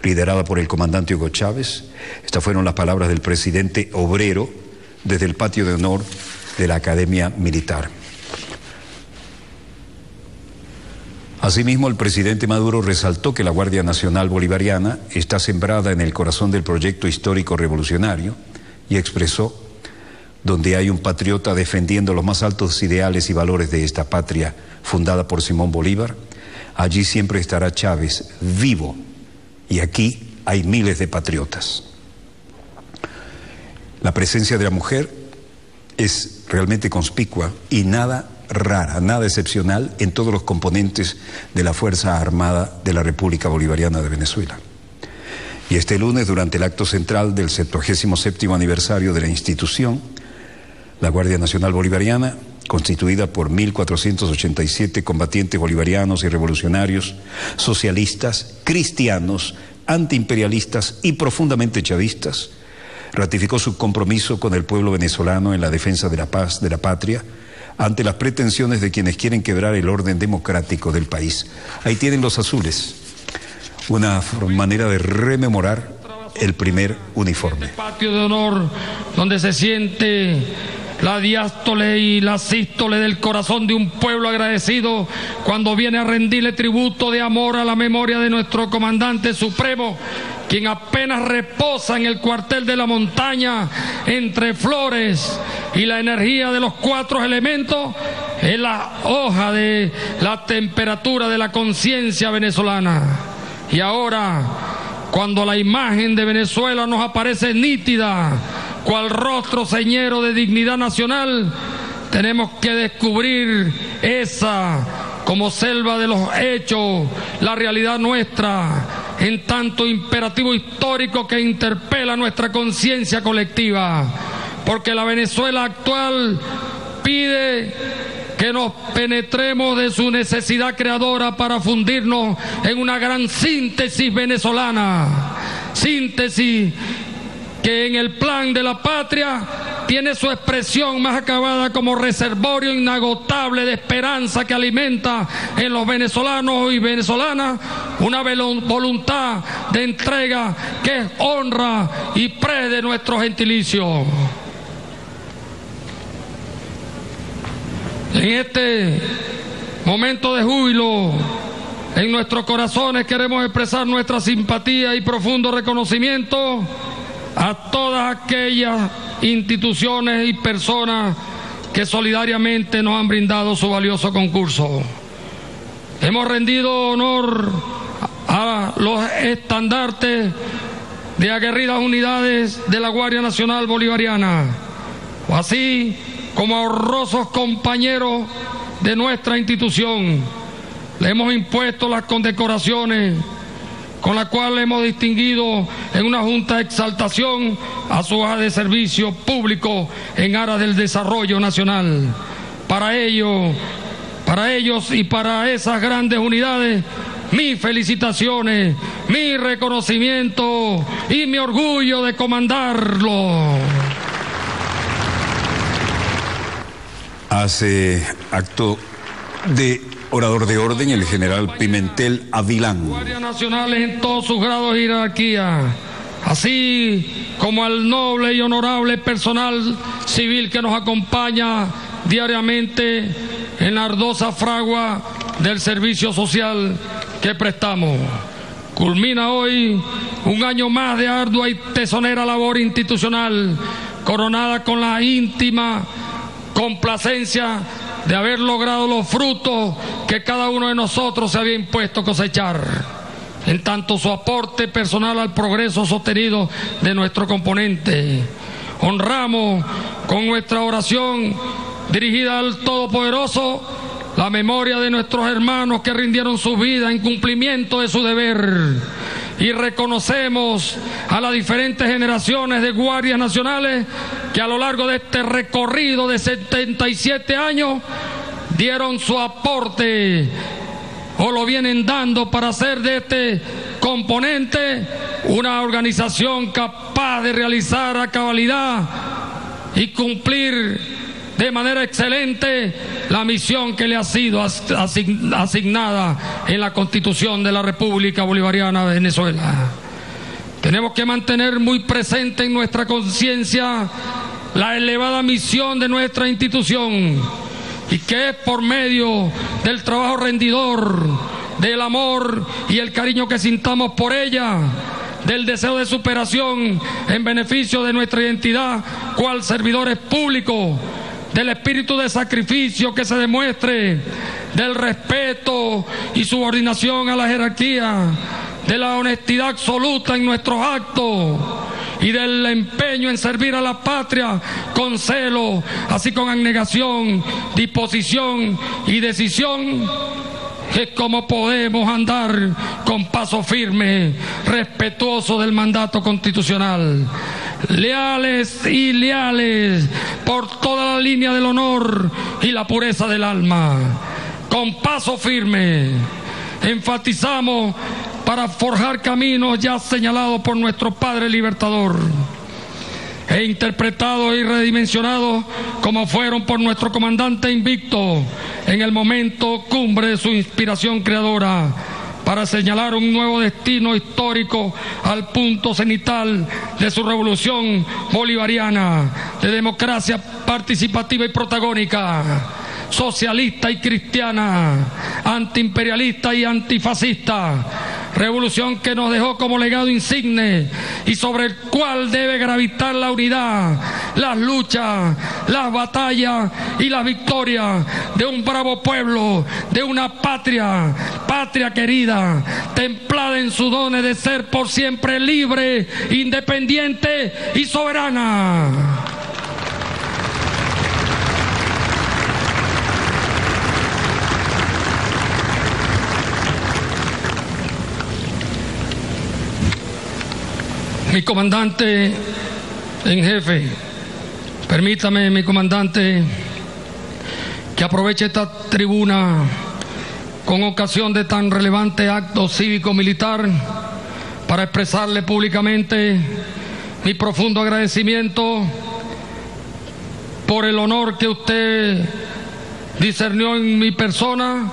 liderada por el comandante Hugo Chávez. Estas fueron las palabras del presidente obrero desde el patio de honor de la Academia Militar. Asimismo, el presidente Maduro resaltó que la Guardia Nacional Bolivariana está sembrada en el corazón del proyecto histórico revolucionario y expresó: donde hay un patriota defendiendo los más altos ideales y valores de esta patria fundada por Simón Bolívar, allí siempre estará Chávez vivo, y aquí hay miles de patriotas. La presencia de la mujer es realmente conspicua y nada rara, nada excepcional en todos los componentes de la Fuerza Armada de la República Bolivariana de Venezuela. Y este lunes, durante el acto central del 77º aniversario de la institución, la Guardia Nacional Bolivariana, constituida por 1.487 combatientes bolivarianos y revolucionarios, socialistas, cristianos, antiimperialistas y profundamente chavistas, ratificó su compromiso con el pueblo venezolano en la defensa de la paz de la patria ante las pretensiones de quienes quieren quebrar el orden democrático del país. Ahí tienen los azules, una manera de rememorar el primer uniforme. El patio de honor donde se siente la diástole y la sístole del corazón de un pueblo agradecido cuando viene a rendirle tributo de amor a la memoria de nuestro comandante supremo, quien apenas reposa en el cuartel de la montaña entre flores y la energía de los 4 elementos, es la hoja de la temperatura de la conciencia venezolana. Y ahora, cuando la imagen de Venezuela nos aparece nítida, cual rostro señero de dignidad nacional, tenemos que descubrir esa, como selva de los hechos, la realidad nuestra, en tanto imperativo histórico que interpela nuestra conciencia colectiva, porque la Venezuela actual pide que nos penetremos de su necesidad creadora para fundirnos en una gran síntesis venezolana, síntesis que en el plan de la patria tiene su expresión más acabada como reservorio inagotable de esperanza que alimenta en los venezolanos y venezolanas una voluntad de entrega que es honra y pre de nuestro gentilicio. En este momento de júbilo, en nuestros corazones queremos expresar nuestra simpatía y profundo reconocimiento a todas aquellas instituciones y personas que solidariamente nos han brindado su valioso concurso. Hemos rendido honor a los estandartes de aguerridas unidades de la Guardia Nacional Bolivariana, así como a honrosos compañeros de nuestra institución. Le hemos impuesto las condecoraciones con la cual hemos distinguido en una junta de exaltación a su hoja de servicio público en aras del desarrollo nacional. Para ellos y para esas grandes unidades, mis felicitaciones, mi reconocimiento y mi orgullo de comandarlo. Hace acto de orador de orden el general Pimentel Avilán. Guardias Nacionales en todos sus grados de jerarquía, así como al noble y honorable personal civil que nos acompaña diariamente en la ardosa fragua del servicio social que prestamos. Culmina hoy un año más de ardua y tesonera labor institucional, coronada con la íntima complacencia de haber logrado los frutos que cada uno de nosotros se había impuesto cosechar, en tanto su aporte personal al progreso sostenido de nuestro componente. Honramos con nuestra oración dirigida al Todopoderoso la memoria de nuestros hermanos que rindieron su vida en cumplimiento de su deber, y reconocemos a las diferentes generaciones de guardias nacionales que a lo largo de este recorrido de 77 años dieron su aporte o lo vienen dando para hacer de este componente una organización capaz de realizar a cabalidad y cumplir de manera excelente la misión que le ha sido asignada en la Constitución de la República Bolivariana de Venezuela. Tenemos que mantener muy presente en nuestra conciencia la elevada misión de nuestra institución, y que es por medio del trabajo rendidor, del amor y el cariño que sintamos por ella, del deseo de superación en beneficio de nuestra identidad cual servidores públicos, del espíritu de sacrificio que se demuestre, del respeto y subordinación a la jerarquía, de la honestidad absoluta en nuestros actos y del empeño en servir a la patria con celo, así con abnegación, disposición y decisión, es como podemos andar con paso firme, respetuoso del mandato constitucional, leales y leales por toda la línea del honor y la pureza del alma. Con paso firme enfatizamos para forjar caminos ya señalados por nuestro Padre Libertador e interpretados y redimensionados como fueron por nuestro comandante invicto en el momento cumbre de su inspiración creadora, para señalar un nuevo destino histórico al punto cenital de su revolución bolivariana de democracia participativa y protagónica, socialista y cristiana, antiimperialista y antifascista, revolución que nos dejó como legado insigne y sobre el cual debe gravitar la unidad, las luchas, las batallas y las victorias de un bravo pueblo, de una patria querida, templada en sus dones de ser por siempre libre, independiente y soberana. Mi comandante en jefe, permítame, mi comandante, que aproveche esta tribuna con ocasión de tan relevante acto cívico-militar para expresarle públicamente mi profundo agradecimiento por el honor que usted discernió en mi persona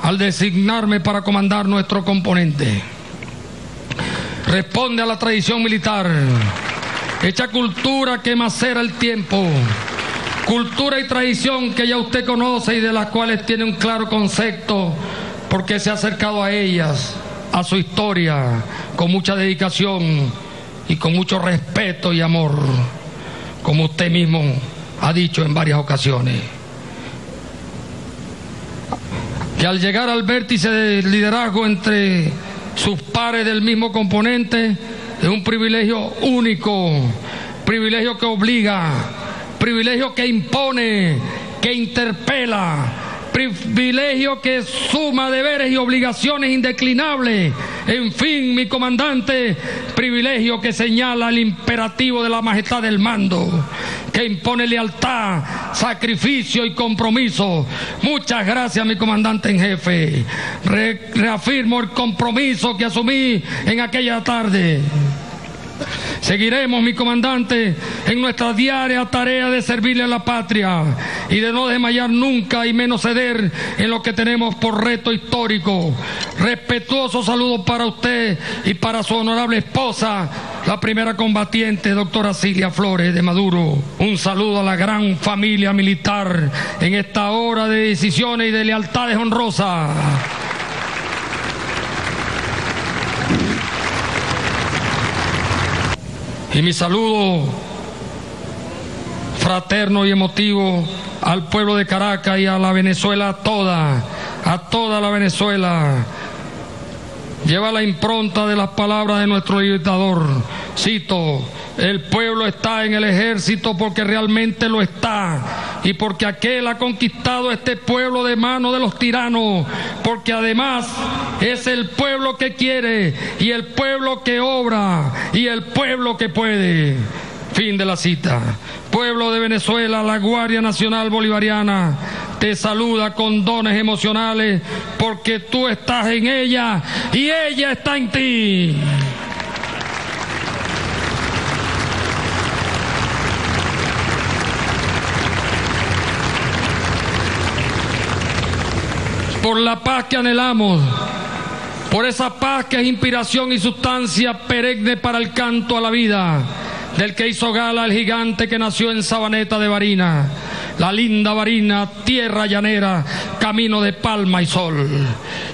al designarme para comandar nuestro componente. Responde a la tradición militar, hecha cultura que macera el tiempo, cultura y tradición que ya usted conoce y de las cuales tiene un claro concepto porque se ha acercado a ellas, a su historia, con mucha dedicación y con mucho respeto y amor, como usted mismo ha dicho en varias ocasiones. Que al llegar al vértice del liderazgo entre sus pares del mismo componente es un privilegio único, privilegio que obliga, privilegio que impone, que interpela, privilegio que suma deberes y obligaciones indeclinables. En fin, mi comandante, privilegio que señala el imperativo de la majestad del mando, que impone lealtad, sacrificio y compromiso. Muchas gracias, mi comandante en jefe. Reafirmo el compromiso que asumí en aquella tarde. Seguiremos, mi comandante, en nuestra diaria tarea de servirle a la patria y de no desmayar nunca y menos ceder en lo que tenemos por reto histórico. Respetuoso saludo para usted y para su honorable esposa, la primera combatiente, doctora Cilia Flores de Maduro. Un saludo a la gran familia militar en esta hora de decisiones y de lealtades honrosas. Y mi saludo fraterno y emotivo al pueblo de Caracas y a la Venezuela toda, a toda la Venezuela. Lleva la impronta de las palabras de nuestro libertador. Cito: el pueblo está en el ejército porque realmente lo está, y porque aquel ha conquistado este pueblo de mano de los tiranos, porque además es el pueblo que quiere, y el pueblo que obra, y el pueblo que puede. Fin de la cita. Pueblo de Venezuela, la Guardia Nacional Bolivariana te saluda con dones emocionales, porque tú estás en ella y ella está en ti. Por la paz que anhelamos, por esa paz que es inspiración y sustancia perenne para el canto a la vida, del que hizo gala el gigante que nació en Sabaneta de Barinas, la linda Barinas, tierra llanera, camino de palma y sol,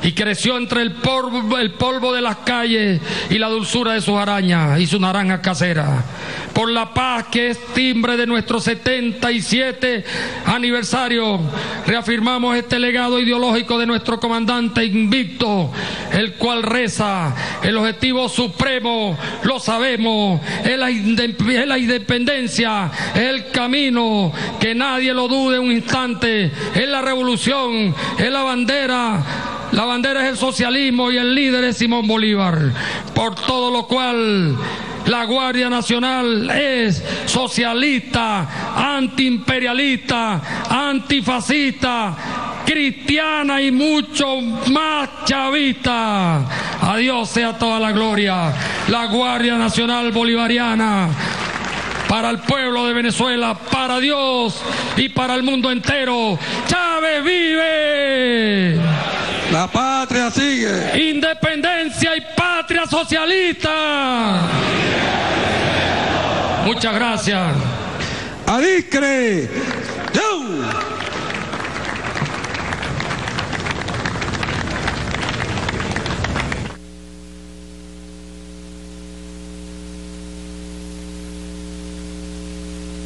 y creció entre el polvo de las calles y la dulzura de sus arañas y sus naranjas caseras. Por la paz que es timbre de nuestro 77 aniversario, reafirmamos este legado ideológico de nuestro comandante invicto, el cual reza: el objetivo supremo, lo sabemos, es la independencia, es el camino, que nadie lo dude un instante, es la revolución, es la bandera. La bandera es el socialismo y el líder es Simón Bolívar. Por todo lo cual la Guardia Nacional es socialista, antiimperialista, antifascista, cristiana y mucho más chavista. A Dios sea toda la gloria. La Guardia Nacional Bolivariana, para el pueblo de Venezuela, para Dios y para el mundo entero. ¡Chávez vive! La patria sigue. Independencia y patria socialista. Muchas gracias. ¡Adicre! ¡Yo!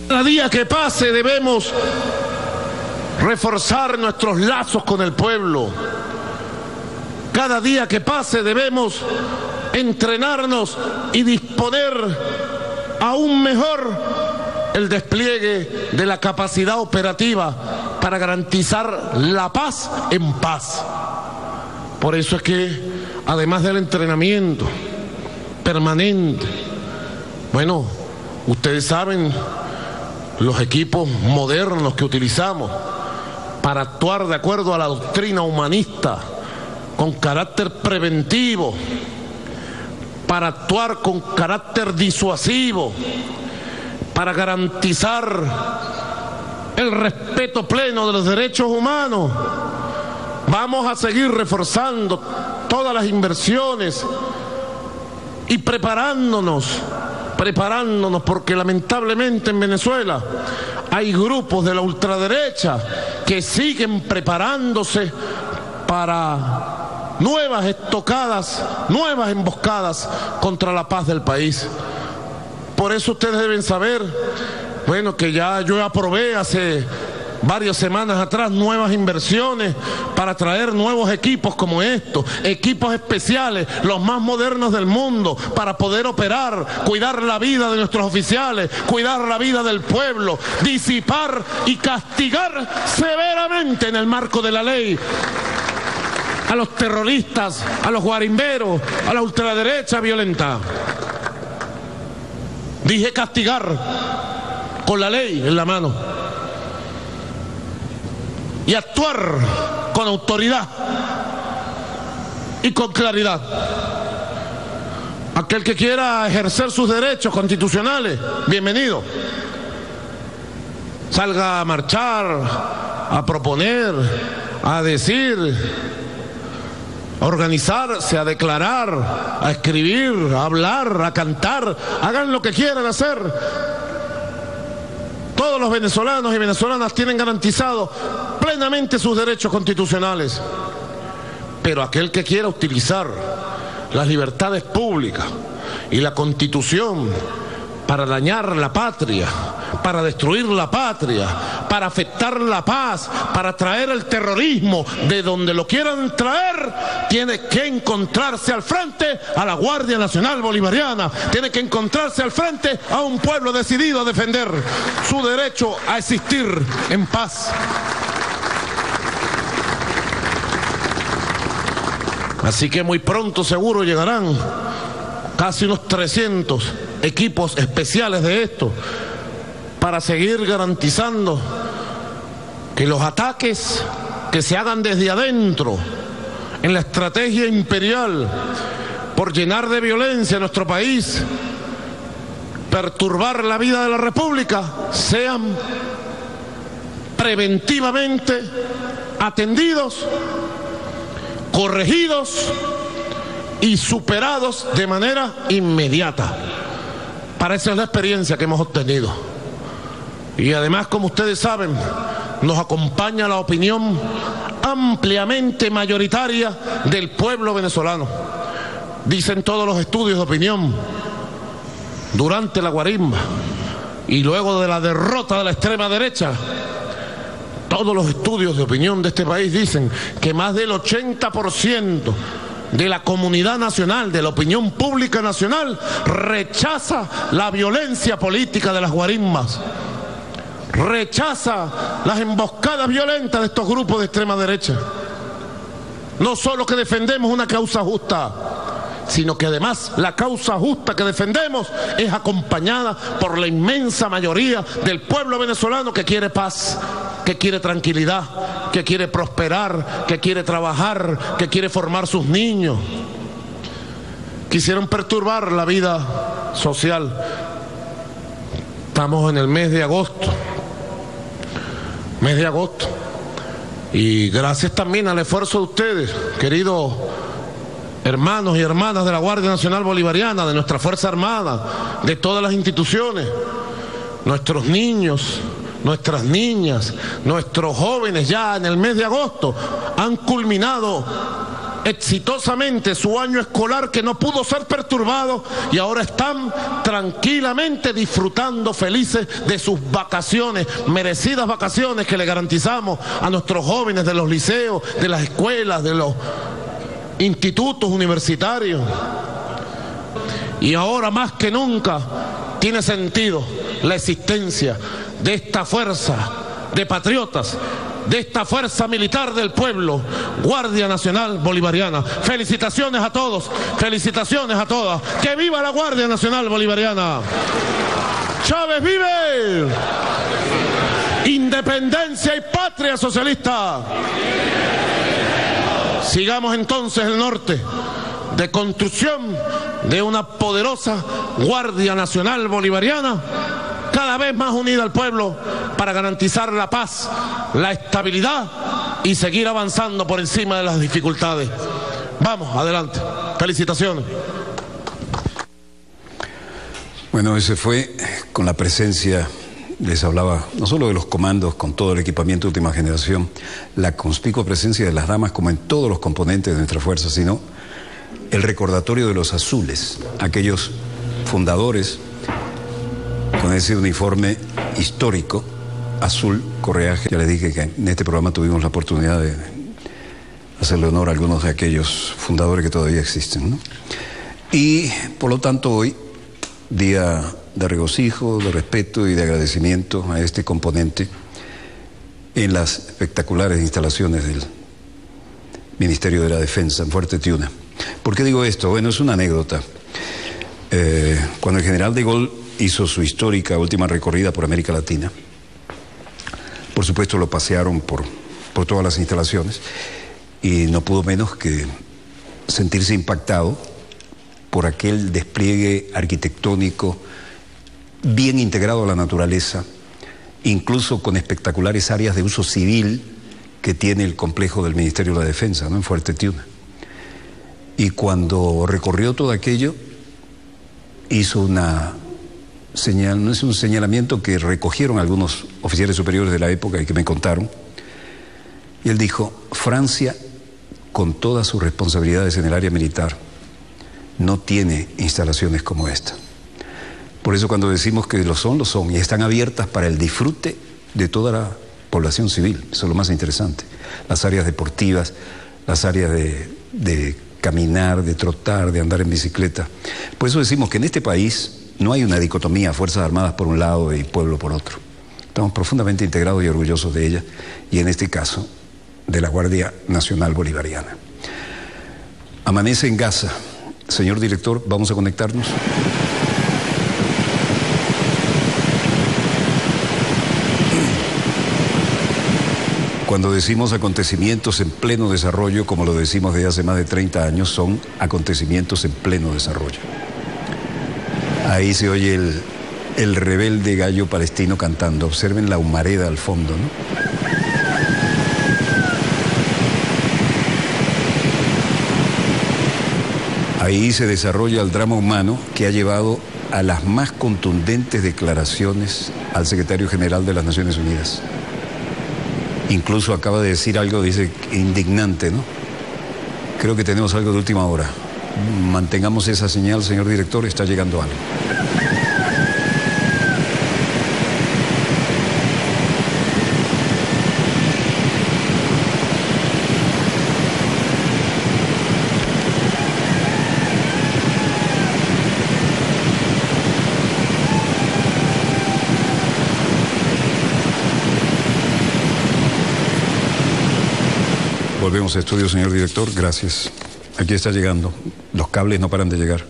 Cada día que pase debemos reforzar nuestros lazos con el pueblo. Cada día que pase debemos entrenarnos y disponer aún mejor el despliegue de la capacidad operativa para garantizar la paz en paz. Por eso es que, además del entrenamiento permanente, bueno, ustedes saben los equipos modernos que utilizamos para actuar de acuerdo a la doctrina humanista, con carácter preventivo, para actuar con carácter disuasivo, para garantizar el respeto pleno de los derechos humanos. Vamos a seguir reforzando todas las inversiones y preparándonos, porque lamentablemente en Venezuela hay grupos de la ultraderecha que siguen preparándose para nuevas estocadas, nuevas emboscadas contra la paz del país. Por eso ustedes deben saber, bueno, que ya yo aprobé hace varias semanas atrás nuevas inversiones para traer nuevos equipos como estos, equipos especiales, los más modernos del mundo, para poder operar, cuidar la vida de nuestros oficiales, cuidar la vida del pueblo, disipar y castigar severamente en el marco de la ley a los terroristas, a los guarimberos, a la ultraderecha violenta. Dije castigar con la ley en la mano y actuar con autoridad y con claridad. Aquel que quiera ejercer sus derechos constitucionales, bienvenido. Salga a marchar, a proponer, a decir, a organizarse, a declarar, a escribir, a hablar, a cantar. Hagan lo que quieran hacer. Todos los venezolanos y venezolanas tienen garantizado plenamente sus derechos constitucionales. Pero aquel que quiera utilizar las libertades públicas y la Constitución para dañar la patria, para destruir la patria, para afectar la paz, para traer el terrorismo de donde lo quieran traer, tiene que encontrarse al frente a la Guardia Nacional Bolivariana, tiene que encontrarse al frente a un pueblo decidido a defender su derecho a existir en paz. Así que muy pronto seguro llegarán casi unos 300 equipos especiales de esto para seguir garantizando que los ataques que se hagan desde adentro en la estrategia imperial por llenar de violencia nuestro país, perturbar la vida de la República, sean preventivamente atendidos, corregidos y superados de manera inmediata. Para esa es la experiencia que hemos obtenido. Y además, como ustedes saben, nos acompaña la opinión ampliamente mayoritaria del pueblo venezolano. Dicen todos los estudios de opinión, durante la guarimba y luego de la derrota de la extrema derecha, todos los estudios de opinión de este país dicen que más del 80% de la comunidad nacional, de la opinión pública nacional, rechaza la violencia política de las guarimbas, rechaza las emboscadas violentas de estos grupos de extrema derecha. No solo que defendemos una causa justa, sino que además la causa justa que defendemos es acompañada por la inmensa mayoría del pueblo venezolano que quiere paz, que quiere tranquilidad, que quiere prosperar, que quiere trabajar, que quiere formar sus niños. Quisieron perturbar la vida social. Estamos en el mes de agosto. Y gracias también al esfuerzo de ustedes, queridos hermanos y hermanas de la Guardia Nacional Bolivariana, de nuestra Fuerza Armada, de todas las instituciones, nuestros niños, nuestras niñas, nuestros jóvenes ya en el mes de agosto han culminado exitosamente su año escolar, que no pudo ser perturbado, y ahora están tranquilamente disfrutando felices de sus vacaciones, merecidas vacaciones que le garantizamos a nuestros jóvenes de los liceos, de las escuelas, de los institutos universitarios. Y ahora más que nunca tiene sentido la existencia de esta fuerza de patriotas, de esta fuerza militar del pueblo, Guardia Nacional Bolivariana. Felicitaciones a todos, felicitaciones a todas. ¡Que viva la Guardia Nacional Bolivariana! ¡Chávez vive! ¡Independencia y patria socialista! Sigamos entonces el norte de construcción de una poderosa Guardia Nacional Bolivariana, cada vez más unida al pueblo, para garantizar la paz, la estabilidad y seguir avanzando por encima de las dificultades. Vamos, adelante. Felicitaciones. Bueno, ese fue con la presencia, les hablaba no solo de los comandos con todo el equipamiento de última generación, la conspicua presencia de las damas como en todos los componentes de nuestra fuerza, sino el recordatorio de los azules, aquellos fundadores con ese uniforme histórico, azul, correaje. Ya les dije que en este programa tuvimos la oportunidad de hacerle honor a algunos de aquellos fundadores que todavía existen, ¿no? Y por lo tanto hoy, día de regocijo, de respeto y de agradecimiento a este componente en las espectaculares instalaciones del Ministerio de la Defensa en Fuerte Tiuna. ¿Por qué digo esto? Bueno, es una anécdota. Cuando el general de Gaulle hizo su histórica última recorrida por América Latina, por supuesto lo pasearon por todas las instalaciones y no pudo menos que sentirse impactado por aquel despliegue arquitectónico bien integrado a la naturaleza, incluso con espectaculares áreas de uso civil que tiene el complejo del Ministerio de la Defensa, ¿no?, en Fuerte Tiuna. Y cuando recorrió todo aquello, hizo una señal, no es un señalamiento que recogieron algunos oficiales superiores de la época y que me contaron. Y él dijo: Francia, con todas sus responsabilidades en el área militar, no tiene instalaciones como esta. Por eso cuando decimos que lo son y están abiertas para el disfrute de toda la población civil. Eso es lo más interesante. Las áreas deportivas, las áreas de caminar, de trotar, de andar en bicicleta. Por eso decimos que en este país no hay una dicotomía, Fuerzas Armadas por un lado y pueblo por otro. Estamos profundamente integrados y orgullosos de ella, y en este caso de la Guardia Nacional Bolivariana. Amanece en Gaza. Señor director, vamos a conectarnos. Cuando decimos acontecimientos en pleno desarrollo, como lo decimos desde hace más de 30 años, son acontecimientos en pleno desarrollo. Ahí se oye el rebelde gallo palestino cantando. Observen la humareda al fondo, ¿no? Ahí se desarrolla el drama humano que ha llevado a las más contundentes declaraciones al secretario general de las Naciones Unidas. Incluso acaba de decir algo, dice, indignante, ¿no? Creo que tenemos algo de última hora. Mantengamos esa señal, señor director, está llegando algo. Volvemos a estudio, señor director, gracias. Aquí está llegando, los cables no paran de llegar.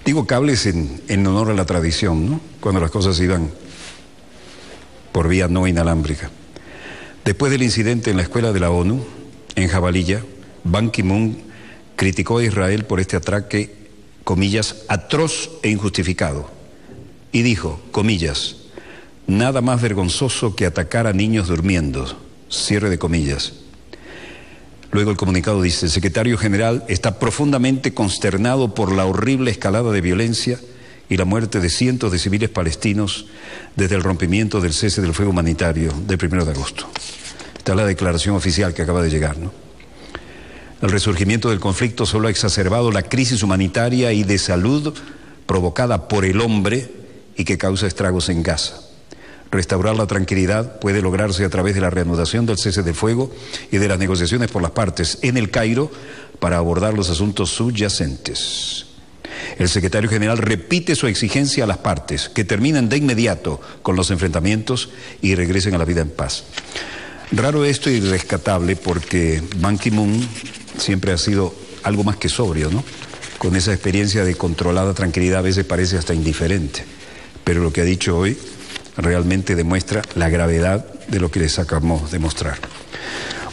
Digo cables en honor a la tradición, ¿no? Cuando las cosas iban por vía no inalámbrica. Después del incidente en la escuela de la ONU, en Jabalilla, Ban Ki-moon criticó a Israel por este ataque, comillas, atroz e injustificado. Y dijo, comillas, nada más vergonzoso que atacar a niños durmiendo, cierre de comillas. Luego el comunicado dice, el secretario general está profundamente consternado por la horrible escalada de violencia y la muerte de cientos de civiles palestinos desde el rompimiento del cese del fuego humanitario del 1 de agosto. Esta es la declaración oficial que acaba de llegar, ¿no? El resurgimiento del conflicto solo ha exacerbado la crisis humanitaria y de salud provocada por el hombre y que causa estragos en Gaza. Restaurar la tranquilidad puede lograrse a través de la reanudación del cese del fuego y de las negociaciones por las partes en el Cairo para abordar los asuntos subyacentes. El secretario general repite su exigencia a las partes que terminen de inmediato con los enfrentamientos y regresen a la vida en paz. Raro esto y rescatable porque Ban Ki-moon siempre ha sido algo más que sobrio, ¿no? Con esa experiencia de controlada tranquilidad a veces parece hasta indiferente, pero lo que ha dicho hoy realmente demuestra la gravedad de lo que les acabamos de mostrar.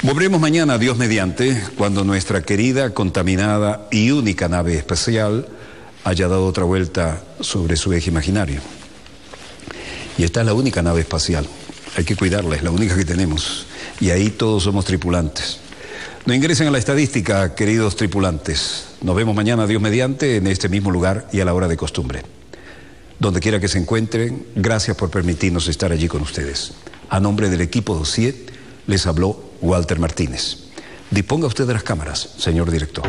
Volveremos mañana, Dios mediante, cuando nuestra querida, contaminada y única nave espacial haya dado otra vuelta sobre su eje imaginario. Y esta es la única nave espacial, hay que cuidarla, es la única que tenemos, y ahí todos somos tripulantes. No ingresen a la estadística, queridos tripulantes. Nos vemos mañana, Dios mediante, en este mismo lugar y a la hora de costumbre. Donde quiera que se encuentren, gracias por permitirnos estar allí con ustedes. A nombre del equipo Dossier, les habló Walter Martínez. Disponga usted de las cámaras, señor director.